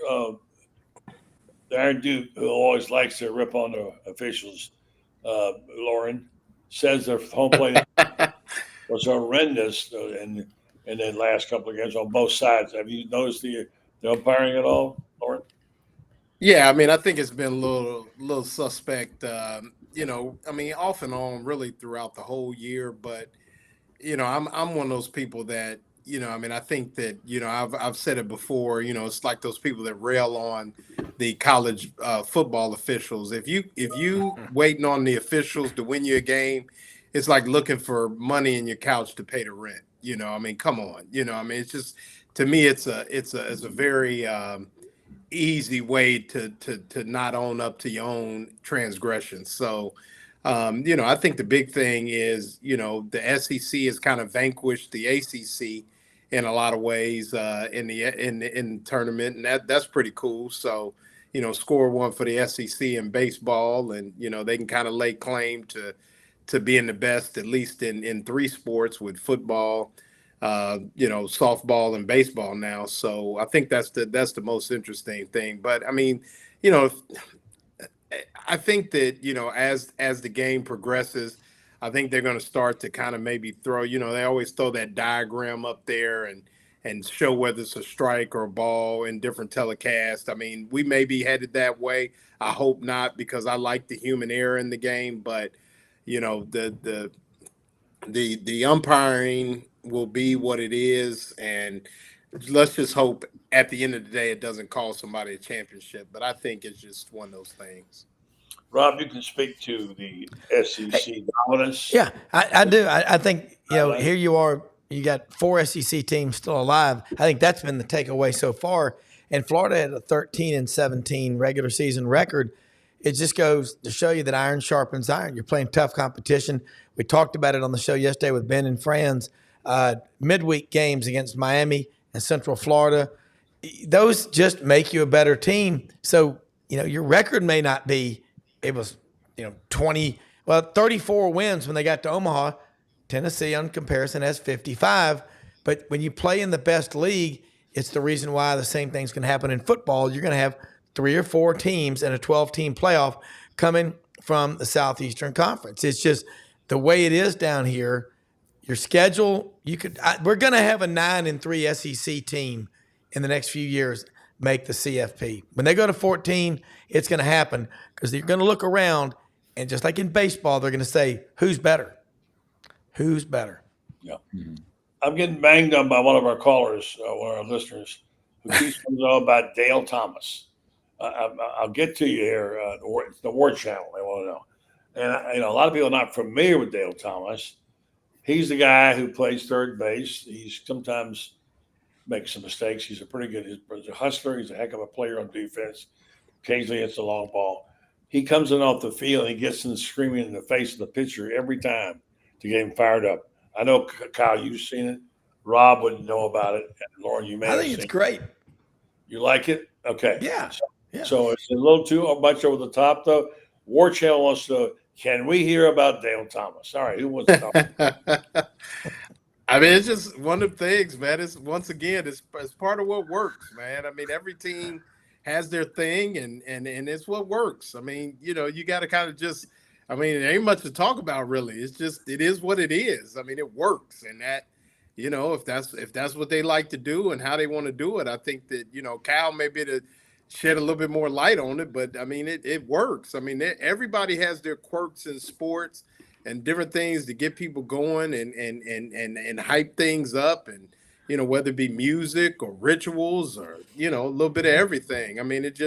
Aaron Duke, who always likes to rip on the officials, Loren, says their home plate was horrendous in the last couple of games on both sides. Have you noticed the umpiring at all, Loren? Yeah, I mean, I think it's been a little suspect. Off and on really throughout the whole year. But I'm one of those people that I think that I've said it before. It's like those people that rail on the college football officials. If you waiting on the officials to win you a game, it's like looking for money in your couch to pay the rent. Come on. It's just, to me, it's a very easy way to not own up to your own transgressions. So, I think the big thing is, the SEC has kind of vanquished the ACC in a lot of ways in the tournament, and that's pretty cool. So, score one for the SEC in baseball, and they can kind of lay claim to being the best, at least in three sports, with football, softball and baseball now. So I think that's the most interesting thing. But I mean, I think that, as the game progresses, I think they're going to start to kind of maybe throw, they always throw that diagram up there and show whether it's a strike or a ball in different telecasts. I mean, we may be headed that way. I hope not, because I like the human error in the game, but the umpiring will be what it is, and let's just hope at the end of the day it doesn't cost somebody a championship. But I think it's just one of those things. Rob, you can speak to the SEC dominance. Yeah, I do. I think, here you are, you got 4 SEC teams still alive. I think that's been the takeaway so far. And Florida had a 13-17 regular season record. It just goes to show you that iron sharpens iron. You're playing tough competition. We talked about it on the show yesterday with Ben and Franz. Midweek games against Miami and Central Florida, those just make you a better team. So, your record may not be, it was, 34 wins when they got to Omaha. Tennessee, on comparison, has 55. But when you play in the best league, it's the reason why the same thing's going to happen in football. You're going to have 3 or 4 teams in a 12-team playoff coming from the Southeastern Conference. It's just the way it is down here. Your schedule, we're going to have a 9-3 SEC team in the next few years make the CFP. When they go to 14, it's going to happen, because they're going to look around, and just like in baseball, they're going to say, who's better? Who's better? Yeah. Mm-hmm. I'm getting banged on by one of our callers, one of our listeners, who keeps coming on about Dale Thomas. I'll get to you here. The War Channel, they want to know. And a lot of people are not familiar with Dale Thomas. He's the guy who plays third base. He's sometimes makes some mistakes. He's a pretty good. He's a hustler. He's a heck of a player on defense. Occasionally, it's a long ball. He comes in off the field and he gets in screaming in the face of the pitcher every time to get him fired up. I know, Kyle, you've seen it. Rob wouldn't know about it. And Lauren, you may have I think seen it's great. it. You like it? Okay. Yeah. So it's a little too much over the top, though. War Channel wants to know, can we hear about Dale Thomas? All right, who wants to talk? I mean, it's just one of the things, man. It's once again, it's part of what works, man. I mean, every team has their thing, and it's what works. I mean, you got to kind of just. I mean, it ain't much to talk about, really. It's just it is what it is. I mean, it works, and that, if that's what they like to do and how they want to do it, I think that Cal may be to shed a little bit more light on it, but I mean, it works. I mean, everybody has their quirks in sports and different things to get people going and hype things up, and whether it be music or rituals or a little bit of everything. I mean, it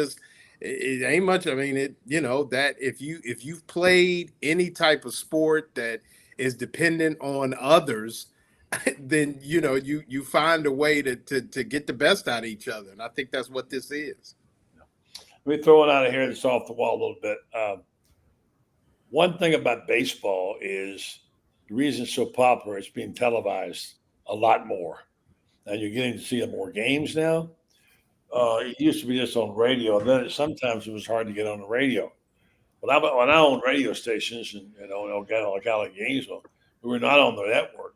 ain't much. I mean, that if you've played any type of sport that is dependent on others, then you find a way to get the best out of each other, and I think that's what this is. Let me throw it out of here that's off the wall a little bit. One thing about baseball is the reason it's so popular, it's being televised a lot more. And you're getting to see more games now. It used to be just on radio, and then sometimes it was hard to get on the radio. When I owned radio stations and like out of Gainesville, we were not on the network.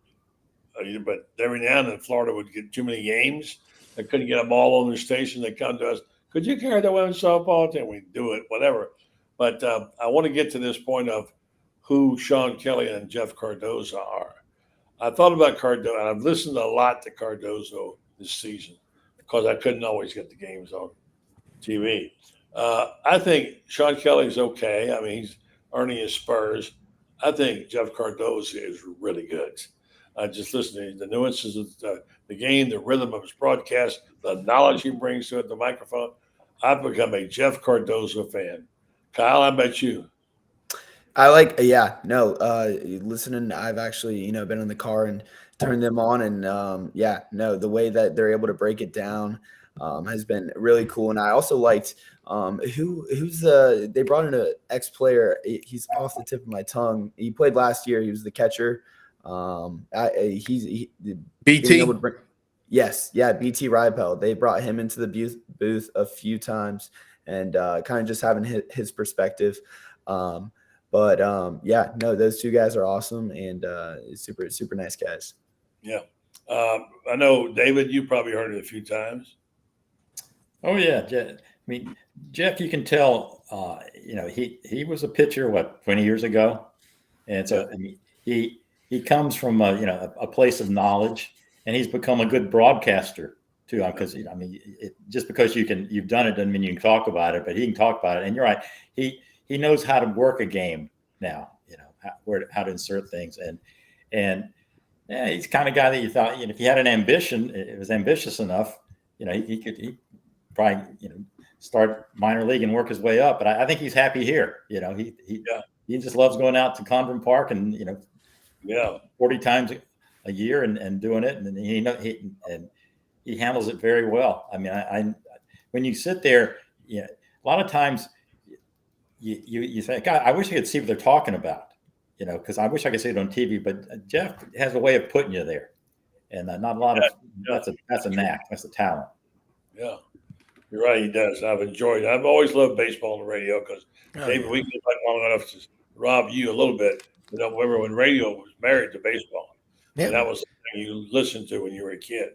But every now and then Florida would get too many games. They couldn't get them all on their station. They come to us, could you carry the women's softball team? We do it, whatever. But I want to get to this point of who Sean Kelly and Jeff Cardozo are. I thought about Cardozo, and I've listened a lot to Cardozo this season because I couldn't always get the games on TV. I think Sean Kelly's okay. I mean, he's earning his spurs. I think Jeff Cardozo is really good. Just listening to the nuances of the game, the rhythm of his broadcast, the knowledge he brings to it, the microphone. I've become a Jeff Cardozo fan. Kyle, I bet you. I listening, I've actually, been in the car and turned them on, and the way that they're able to break it down has been really cool. And I also liked they brought in an ex-player. He's off the tip of my tongue. He played last year. He was the catcher. BT. BT Ripel. They brought him into the booth a few times, and kind of just having his perspective. Those two guys are awesome, and super, super nice guys. Yeah. I know, David, you probably heard it a few times. Oh, yeah. I mean, Jeff, you can tell, he was a pitcher, 20 years ago? And so I mean, he comes from, a place of knowledge, and he's become a good broadcaster too. Because, just because you've done it doesn't mean you can talk about it, but he can talk about it. And you're right. He knows how to work a game now, how to insert things. And he's the kind of guy that you thought, if he had an ambition, it was ambitious enough, he could probably, start minor league and work his way up. But I think he's happy here. He just loves going out to Convent Park and, 40 times a year and doing it. And he handles it very well. I mean, when you sit there, a lot of times you think, God, I wish I could see what they're talking about, because I wish I could see it on TV. But Jeff has a way of putting you there, and not a lot of that's a knack, that's a talent. Yeah, you're right. He does. I've enjoyed it. I've always loved baseball on the radio because David, we get back long enough to rob you a little bit. Remember when radio was married to baseball, and that was something you listened to when you were a kid.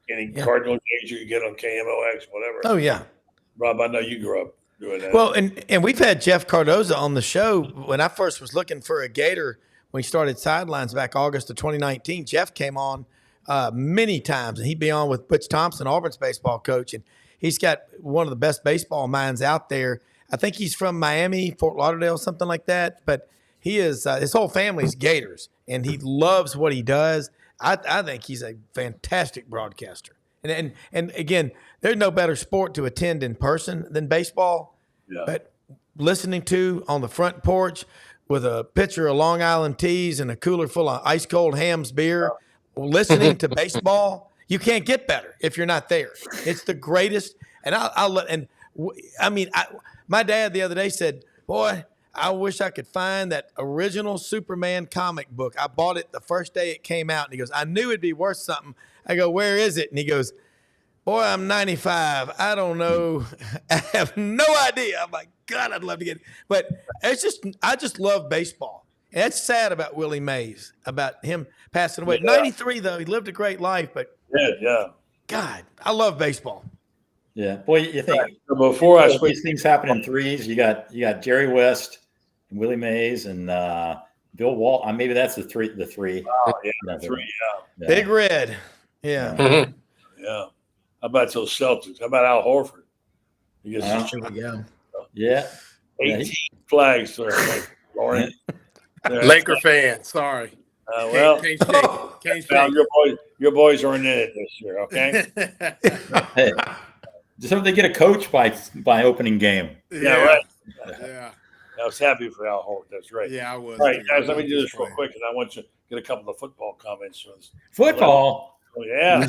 Any Cardinal games you could get on KMOX, whatever. Oh yeah, Rob, I know you grew up doing that. Well, and we've had Jeff Cardozo on the show. When I first was looking for a Gator when he started Sidelines back August of 2019, Jeff came on many times, and he'd be on with Butch Thompson, Auburn's baseball coach, and he's got one of the best baseball minds out there. I think he's from Miami, Fort Lauderdale, something like that. But he is his whole family's Gators, and he loves what he does. I think he's a fantastic broadcaster. And again, there's no better sport to attend in person than baseball. Yeah. But listening to on the front porch with a pitcher of Long Island teas and a cooler full of ice cold Ham's beer, listening to baseball. You can't get better if you're not there. It's the greatest. And my dad the other day said, "Boy, I wish I could find that original Superman comic book. I bought it the first day it came out." And he goes, "I knew it'd be worth something." I go, "Where is it?" And he goes, "Boy, I'm 95. I don't know. I have no idea." I'm like, "God, I'd love to get it." But I just love baseball. And that's sad about Willie Mays, about him passing away. Yeah. 93, though, he lived a great life. But Yeah. God, I love baseball. Yeah, boy, you think So before I these switch, things happen in threes. You got Jerry West, and Willie Mays, and Bill Walt. Maybe that's the three. oh, yeah, 3, Yeah. Big Red. Yeah. Mhm. yeah. How about those Celtics? How about Al Horford? He gets Here we go. Yeah. 18 flags for Loren. Laker fan. Sorry. Well, Can't shake it. Can't Al, shake your boys are in it this year, okay? it. Hey, just hope they get a coach by opening game. Yeah, right. Yeah. I was happy for Al Horford. That's right. Yeah, I was. All right, too. guys, let me do this real Disappointed. quick, and I want you to get a couple of football comments from this. Football. Oh, yeah.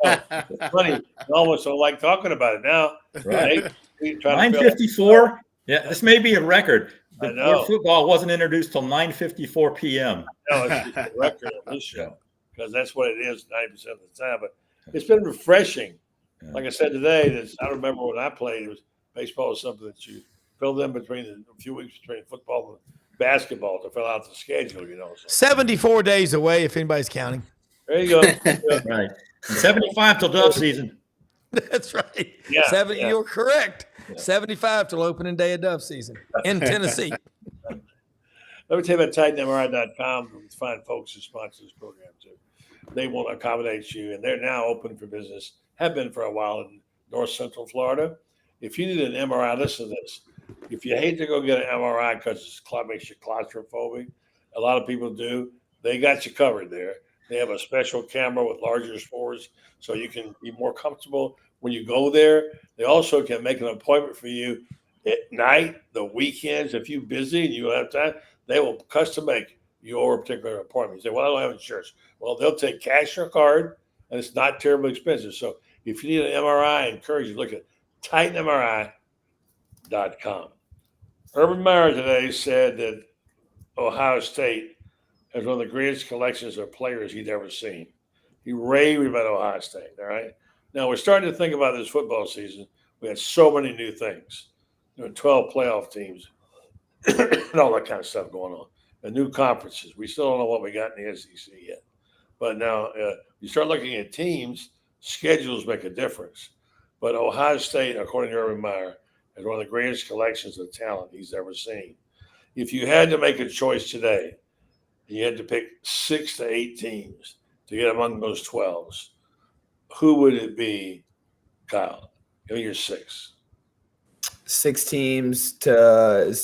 It's funny. You almost don't like talking about it now. Right. Hey, trying to 9:54. Yeah, this may be a record. I know. Football wasn't introduced till 9:54 p.m. No, it's just a record of this show because that's what it is 90% of the time. But it's been refreshing. Yeah. Like I said today, I remember when I played, baseball was something that you filled in between a few weeks between football and basketball to fill out the schedule, you know. So 74 days away, if anybody's counting. there you go. Right. And 75 till dove season. That's right. Yeah, You're correct. Yeah. 75 till opening day of dove season in Tennessee. Let me tell you about TitanMRI.com. Fine folks who sponsor this program too. They will accommodate you, and they're now open for business. Have been for a while in North Central Florida. If you need an MRI, listen to this. If you hate to go get an MRI because it makes you claustrophobic, a lot of people do. They got you covered there. They have a special camera with larger spores, so you can be more comfortable when you go there. They also can make an appointment for you at night, the weekends. If you're busy and you don't have time, they will custom make your particular appointment. You say, "Well, I don't have insurance." Well, they'll take cash or card, and it's not terribly expensive. So if you need an MRI, I encourage you to look at TitanMRI.com. Urban Meyer today said that Ohio State has one of the greatest collections of players he'd ever seen. He raved about Ohio State, all right? Now, we're starting to think about this football season. We had so many new things. 12 playoff teams and all that kind of stuff going on. And new conferences. We still don't know what we got in the SEC yet. But now you start looking at teams, schedules make a difference. But Ohio State, according to Urban Meyer, has one of the greatest collections of talent he's ever seen. If you had to make a choice today, you had to pick 6 to 8 teams to get among those 12s, who would it be, Kyle? Give me your 6. 6 teams to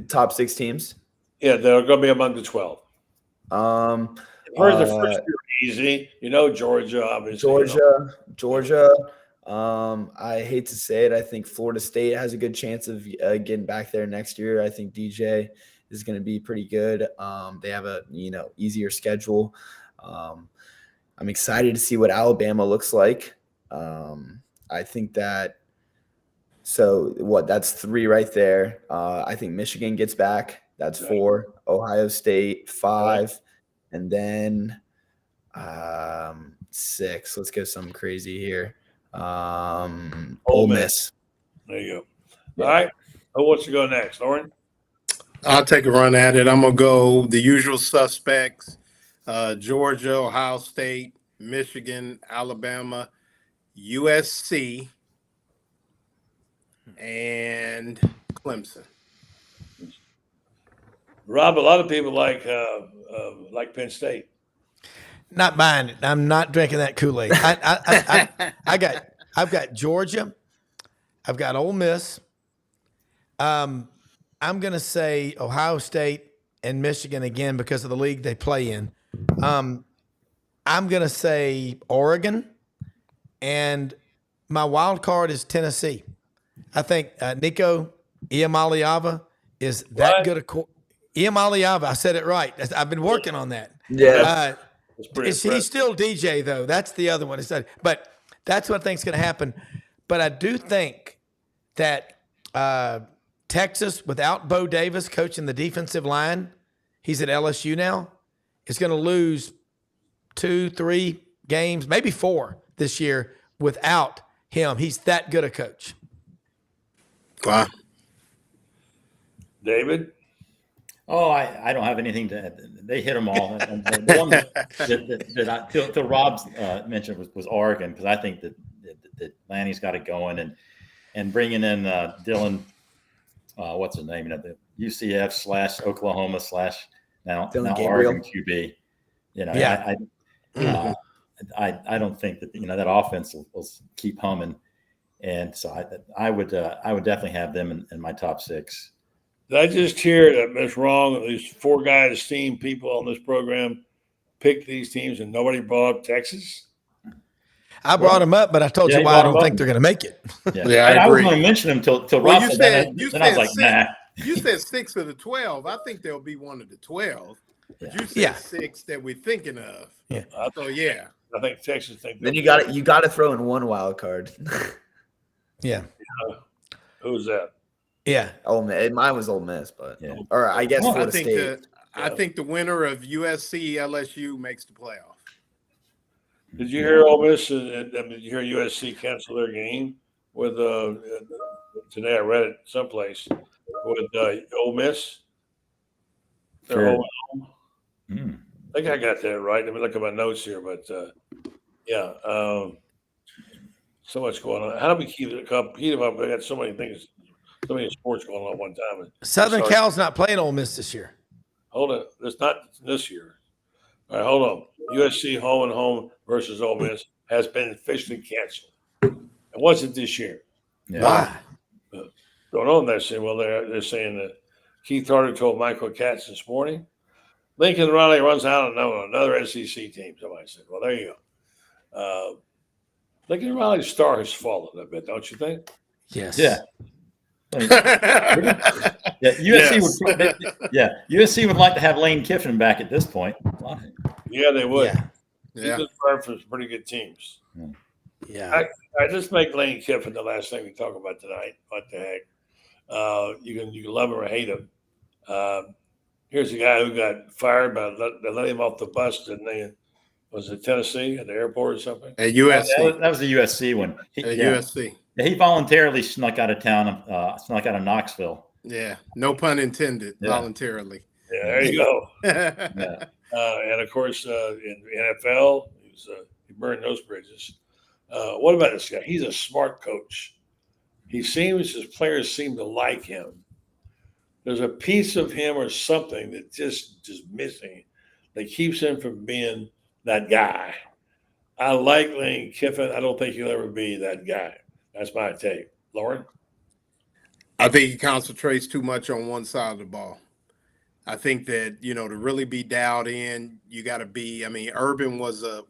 top 6 teams. Yeah, they're going to be among the 12. Where's the first year easy? Georgia, obviously. Georgia. I hate to say it. I think Florida State has a good chance of getting back there next year. I think DJ is going to be pretty good. They have a easier schedule. I'm excited to see what Alabama looks like. I think that. So that's 3 right there. I think Michigan gets back. That's 4. Ohio State 5, and then 6. Let's go something crazy here. Ole Miss. There you go. All right. Who wants to go next, Loren? I'll take a run at it. I'm going to go the usual suspects, Georgia, Ohio State, Michigan, Alabama, USC, and Clemson. Rob, a lot of people like Penn State. Not buying it. I'm not drinking that Kool-Aid. I've got Georgia. I've got Ole Miss. I'm going to say Ohio State and Michigan again because of the league they play in. I'm going to say Oregon, and my wild card is Tennessee. I think Nico Iamaleava is that good a Iamaleava. I said it right. I've been working on that. Yeah. He's still DJ though. That's the other one. But that's what I think is going to happen. But I do think that Texas, without Bo Davis coaching the defensive line, he's at LSU now, is going to lose 2-3 games, maybe 4 this year without him. He's that good a coach. Wow. David? Oh, I don't have anything to add. They hit them all. And the one that Rob mentioned was Oregon, because I think that Lanny's got it going, and bringing in Dylan, what's his name? The UCF / Oklahoma / now Oregon QB. Yeah. I don't think that that offense will keep humming, and so I would definitely have them in my top 6. Did I just hear that Miss Wrong, at least 4 guys, team people on this program picked these teams and nobody brought up Texas? I brought them up, but I told you why I don't think they're going to make it. I was going to mention them till Rob said that. Then I was like, nah. You said 6 of the 12. I think there'll be one of the 12. But you said 6 that we're thinking of. Yeah. So yeah. I think Texas Then you got to throw in one wild card. Yeah. Who's that? Yeah. Mine was Ole Miss, but or I guess Florida State. I think the winner of USC LSU makes the playoff. Did you hear Ole Miss? Did you hear USC cancel their game with today? I read it someplace with Ole Miss. They're home. I think I got that right. Let me look at my notes here, but so much going on. How do we keep them up? I got so many things, so many sports going on at one time. Southern Cal's not playing Ole Miss this year. Hold on, it's not this year. All right, hold on. USC home versus Ole Miss has been officially canceled. It wasn't this year. Why? Going on that saying, well, they're saying that Keith Harder told Michael Katz this morning, Lincoln Riley runs out of another SEC team. Somebody said, well, there you go. Lincoln Riley's star has fallen a bit, don't you think? Yes. Yeah. USC USC would like to have Lane Kiffin back at this point. Yeah, they would. Yeah. He's for some pretty good teams. Yeah. I just make Lane Kiffin the last thing we talk about tonight. What the heck? You can love him or hate him. Here's a guy who got fired, but they let him off the bus, didn't they? Was it Tennessee at the airport or something? At USC. That was the USC one. USC. Yeah, he voluntarily snuck out of town, snuck out of Knoxville. Yeah, no pun intended. Voluntarily. Yeah, there you go. And of course, in the NFL, he burned those bridges. What about this guy? He's a smart coach. His players seem to like him. There's a piece of him or something that just missing that keeps him from being that guy. I like Lane Kiffin. I don't think he'll ever be that guy. That's my take. Loren? I think he concentrates too much on one side of the ball. I think that, to really be dialed in, you got to be. I mean, Urban was an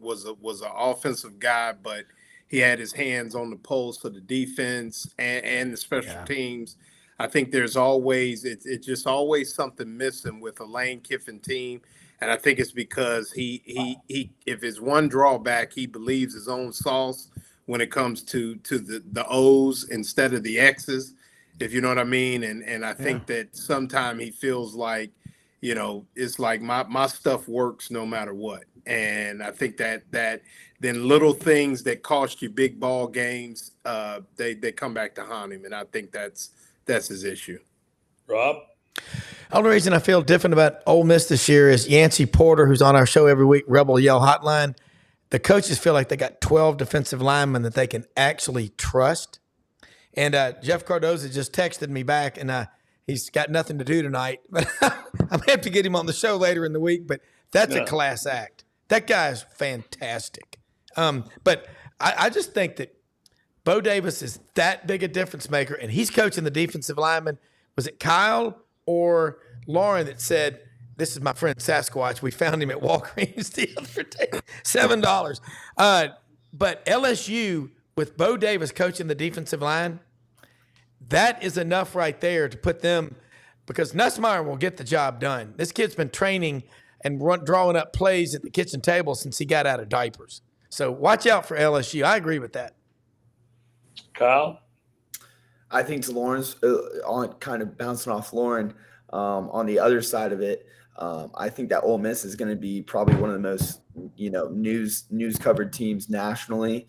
offensive guy, but he had his hands on the pulse for the defense and the special teams. I think there's always it's just always something missing with a Lane Kiffin team, and I think it's because he if it's one drawback, he believes his own sauce when it comes to the O's instead of the X's, if you know what I mean. And I think that sometimes he feels like, it's like my stuff works no matter what. And I think that then little things that cost you big ball games, they come back to haunt him. And I think that's his issue. Rob? The only reason I feel different about Ole Miss this year is Yancey Porter, who's on our show every week, Rebel Yell Hotline. The coaches feel like they got 12 defensive linemen that they can actually trust. And Jeff Cardoza just texted me back, and he's got nothing to do tonight. But I'm going to have to get him on the show later in the week. But that's a class act. That guy's fantastic. But I just think that Bo Davis is that big a difference maker, and he's coaching the defensive lineman. Was it Kyle or Lauren that said, this is my friend Sasquatch. We found him at Walgreens the other day, $7. But LSU, with Bo Davis coaching the defensive line, that is enough right there to put them because Nussmeier will get the job done. This kid's been training and drawing up plays at the kitchen table since he got out of diapers. So watch out for LSU. I agree with that. Kyle? I think to Lauren's on kind of bouncing off Loren on the other side of it. I think that Ole Miss is going to be probably one of the most, news covered teams nationally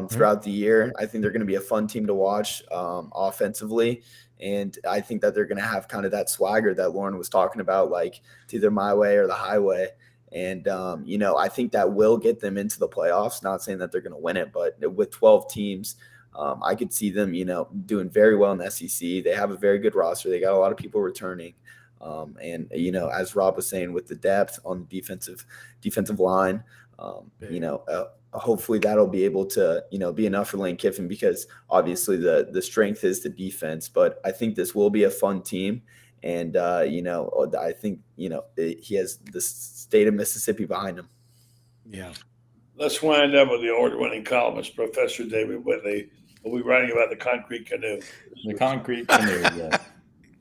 throughout the year. I think they're going to be a fun team to watch offensively. And I think that they're going to have kind of that swagger that Loren was talking about, like it's either my way or the highway. And, I think that will get them into the playoffs. Not saying that they're going to win it, but with 12 teams, I could see them, doing very well in the SEC. They have a very good roster. They got a lot of people returning. And as Rob was saying, with the depth on the defensive line, hopefully that'll be able to, be enough for Lane Kiffin, because obviously the strength is the defense. But I think this will be a fun team. And, I think, he has the state of Mississippi behind him. Yeah. Let's wind up with the award-winning columnist, Professor David Whitley. We'll be writing about the concrete canoe. The concrete canoe, yeah.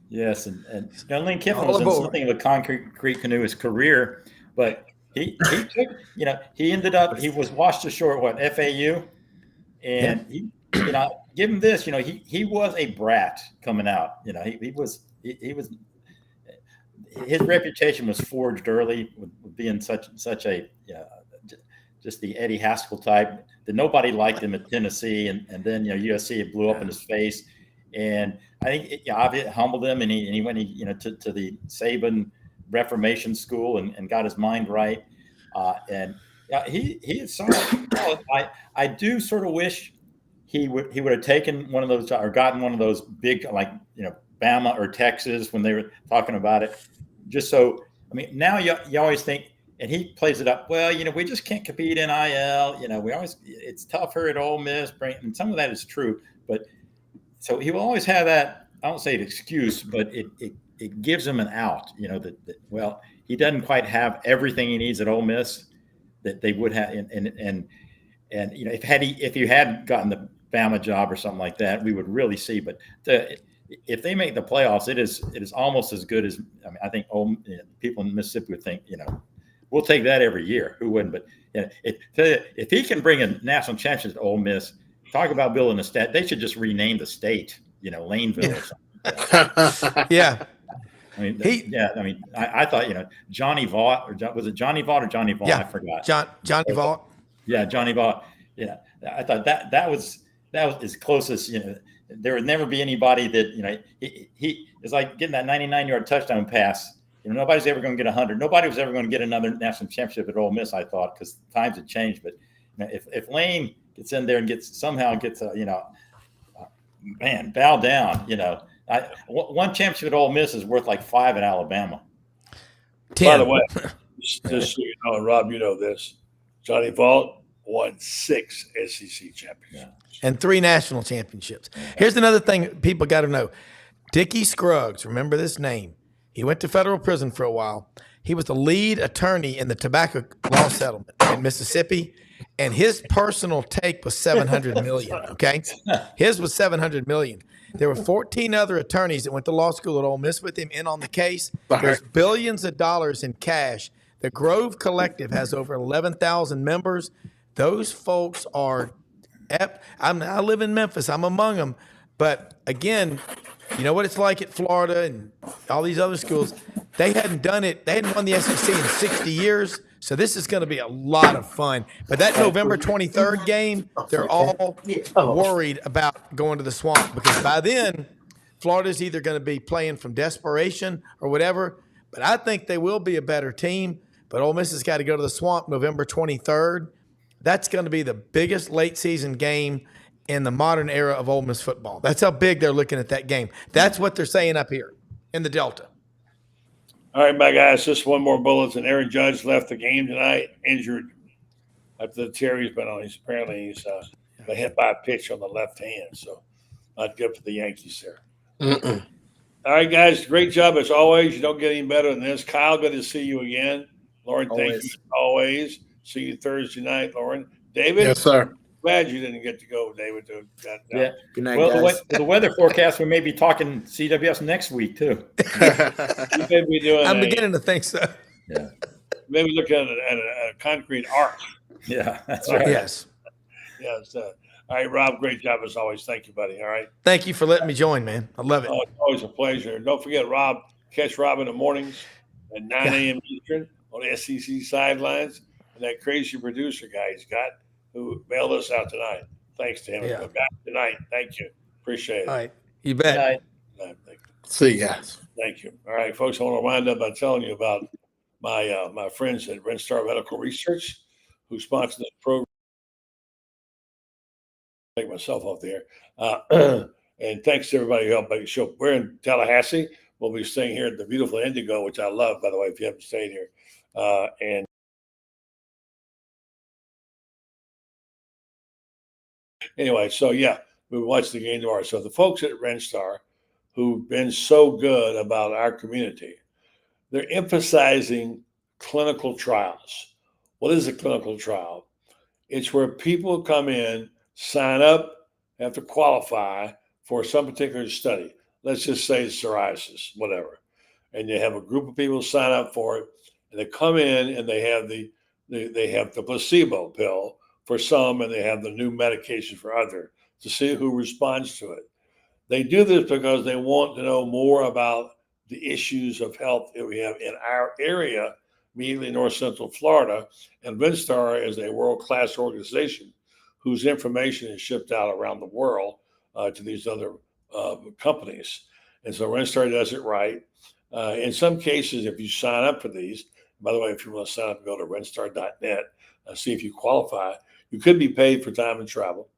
Yes, and Lane Kiffin was in something of a concrete canoe his career, but he took, he ended up, he was washed ashore at FAU, and he, give him this, he was a brat coming out. He was his reputation was forged early with being such a just the Eddie Haskell type that nobody liked him at Tennessee, and then USC it blew up in his face. And I think it humbled him, and he went to the Saban Reformation School and got his mind right. He is solid. I do sort of wish he would have taken one of those or gotten one of those big Bama or Texas when they were talking about it. Just so now you always think, and he plays it up. Well, we just can't compete in IL. We always it's tougher at Ole Miss, and some of that is true, but. So he will always have that, I don't say an excuse, but it gives him an out, that he doesn't quite have everything he needs at Ole Miss that they would have. And if you had gotten the Bama job or something like that, we would really see. But if they make the playoffs, it is almost as good as, I think people in Mississippi would think, we'll take that every year. Who wouldn't? But if he can bring a national championship to Ole Miss, talk about building a state. They should just rename the state, Laneville or something. Yeah. I thought, Johnny Vaught, or was it Johnny Vaught or Johnny Vaught? Yeah. I forgot. Johnny Vaught. Yeah, Johnny Vaught. Yeah. I thought that was as close as, there would never be anybody that, he is like getting that 99-yard touchdown pass. Nobody's ever going to get 100. Nobody was ever going to get another national championship at Ole Miss, I thought, because times had changed. But if Lane gets in there and gets bow down. One championship at Ole Miss is worth like 5 at Alabama. 10. By the way, just so you know, Rob, this. Johnny Vaught won 6 SEC championships and 3 national championships. Here's another thing people got to know: Dickie Scruggs. Remember this name? He went to federal prison for a while. He was the lead attorney in the tobacco law settlement in Mississippi. And his personal take was $700 million. Okay, his was $700 million. There were 14 other attorneys that went to law school at Ole Miss with him in on the case. There's billions of dollars in cash. The Grove Collective has over 11,000 members. Those folks are. I live in Memphis. I'm among them. But again, you know what it's like at Florida and all these other schools. They hadn't done it. They hadn't won the SEC in 60 years. So this is going to be a lot of fun. But that November 23rd game, they're all worried about going to the Swamp, because by then, Florida's either going to be playing from desperation or whatever. But I think they will be a better team. But Ole Miss has got to go to the Swamp November 23rd. That's going to be the biggest late season game in the modern era of Ole Miss football. That's how big they're looking at that game. That's what they're saying up here in the Delta. All right, my guys, just one more bulletin. Aaron Judge left the game tonight, injured after the tear he's been on. He's been hit by a pitch on the left hand, so not good for the Yankees there. All right, guys, great job as always. You don't get any better than this. Kyle, good to see you again. Loren, thank you as always. See you Thursday night, Loren. David? Yes, sir. glad you didn't get to go, David. Yeah. Good night, Well, guys. the weather forecast, we may be talking CWS next week too. You may be doing I'm beginning to think so. Yeah. maybe look at a concrete arch. Yeah, that's right. Yes. Yes. All right, Rob, great job as always. Thank you, buddy. All right. Thank you for letting me join, man. I love it. Oh, it's always a pleasure. And don't forget, Rob, catch Rob in the mornings at 9 a.m. Eastern on the SEC sidelines. And that crazy producer guy he's got who bailed us out tonight. Thanks to him. Yeah. Back tonight. Thank you. Appreciate it. All right. You bet. Good night. Thank you. See you guys. Thank you. All right, folks, I want to wind up by telling you about my friends at Renstar Medical Research who sponsor this program. Take myself off the air. And thanks to everybody who helped make the show. We're in Tallahassee. We'll be staying here at the beautiful Indigo, which I love, by the way, if you haven't stayed here. And anyway, so yeah, we watched the game tomorrow. So the folks at Renstar who've been so good about our community, they're emphasizing clinical trials. What is a clinical trial? It's where people come in, sign up, have to qualify for some particular study. Let's just say psoriasis, whatever. And you have a group of people sign up for it, and they come in and they have the placebo pill for some, and they have the new medication for other to see who responds to it. They do this because they want to know more about the issues of health that we have in our area, immediately north central Florida. And Renstar is a world-class organization whose information is shipped out around the world to these other companies. And so Renstar does it right. In some cases, if you sign up for these, by the way, if you want to sign up, go to renstar.net, see if you qualify. You could be paid for time and travel.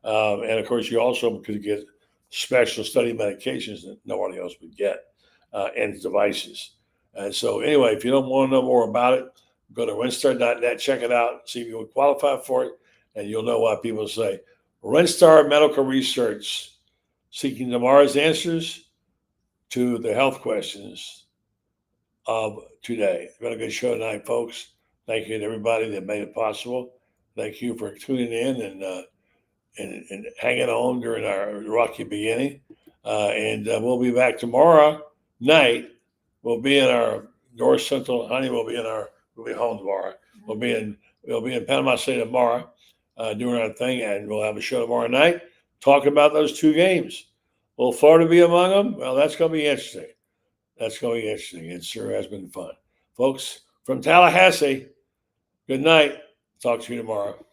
And of course, you also could get special study medications that nobody else would get, and devices. And so anyway, if you don't want to know more about it, go to renstar.net, check it out, see if you would qualify for it, and you'll know why people say Renstar Medical Research, seeking tomorrow's answers to the health questions of today. It's been a good show tonight, folks. Thank you to everybody that made it possible. Thank you for tuning in and hanging on during our rocky beginning. And we'll be back tomorrow night. We'll be in our North Central, honey. We'll be home tomorrow. We'll be in Panama City tomorrow, doing our thing, and we'll have a show tomorrow night talking about those two games. Will Florida be among them? Well, that's going to be interesting. It sure has been fun. Folks, from Tallahassee, good night. Talk to you tomorrow.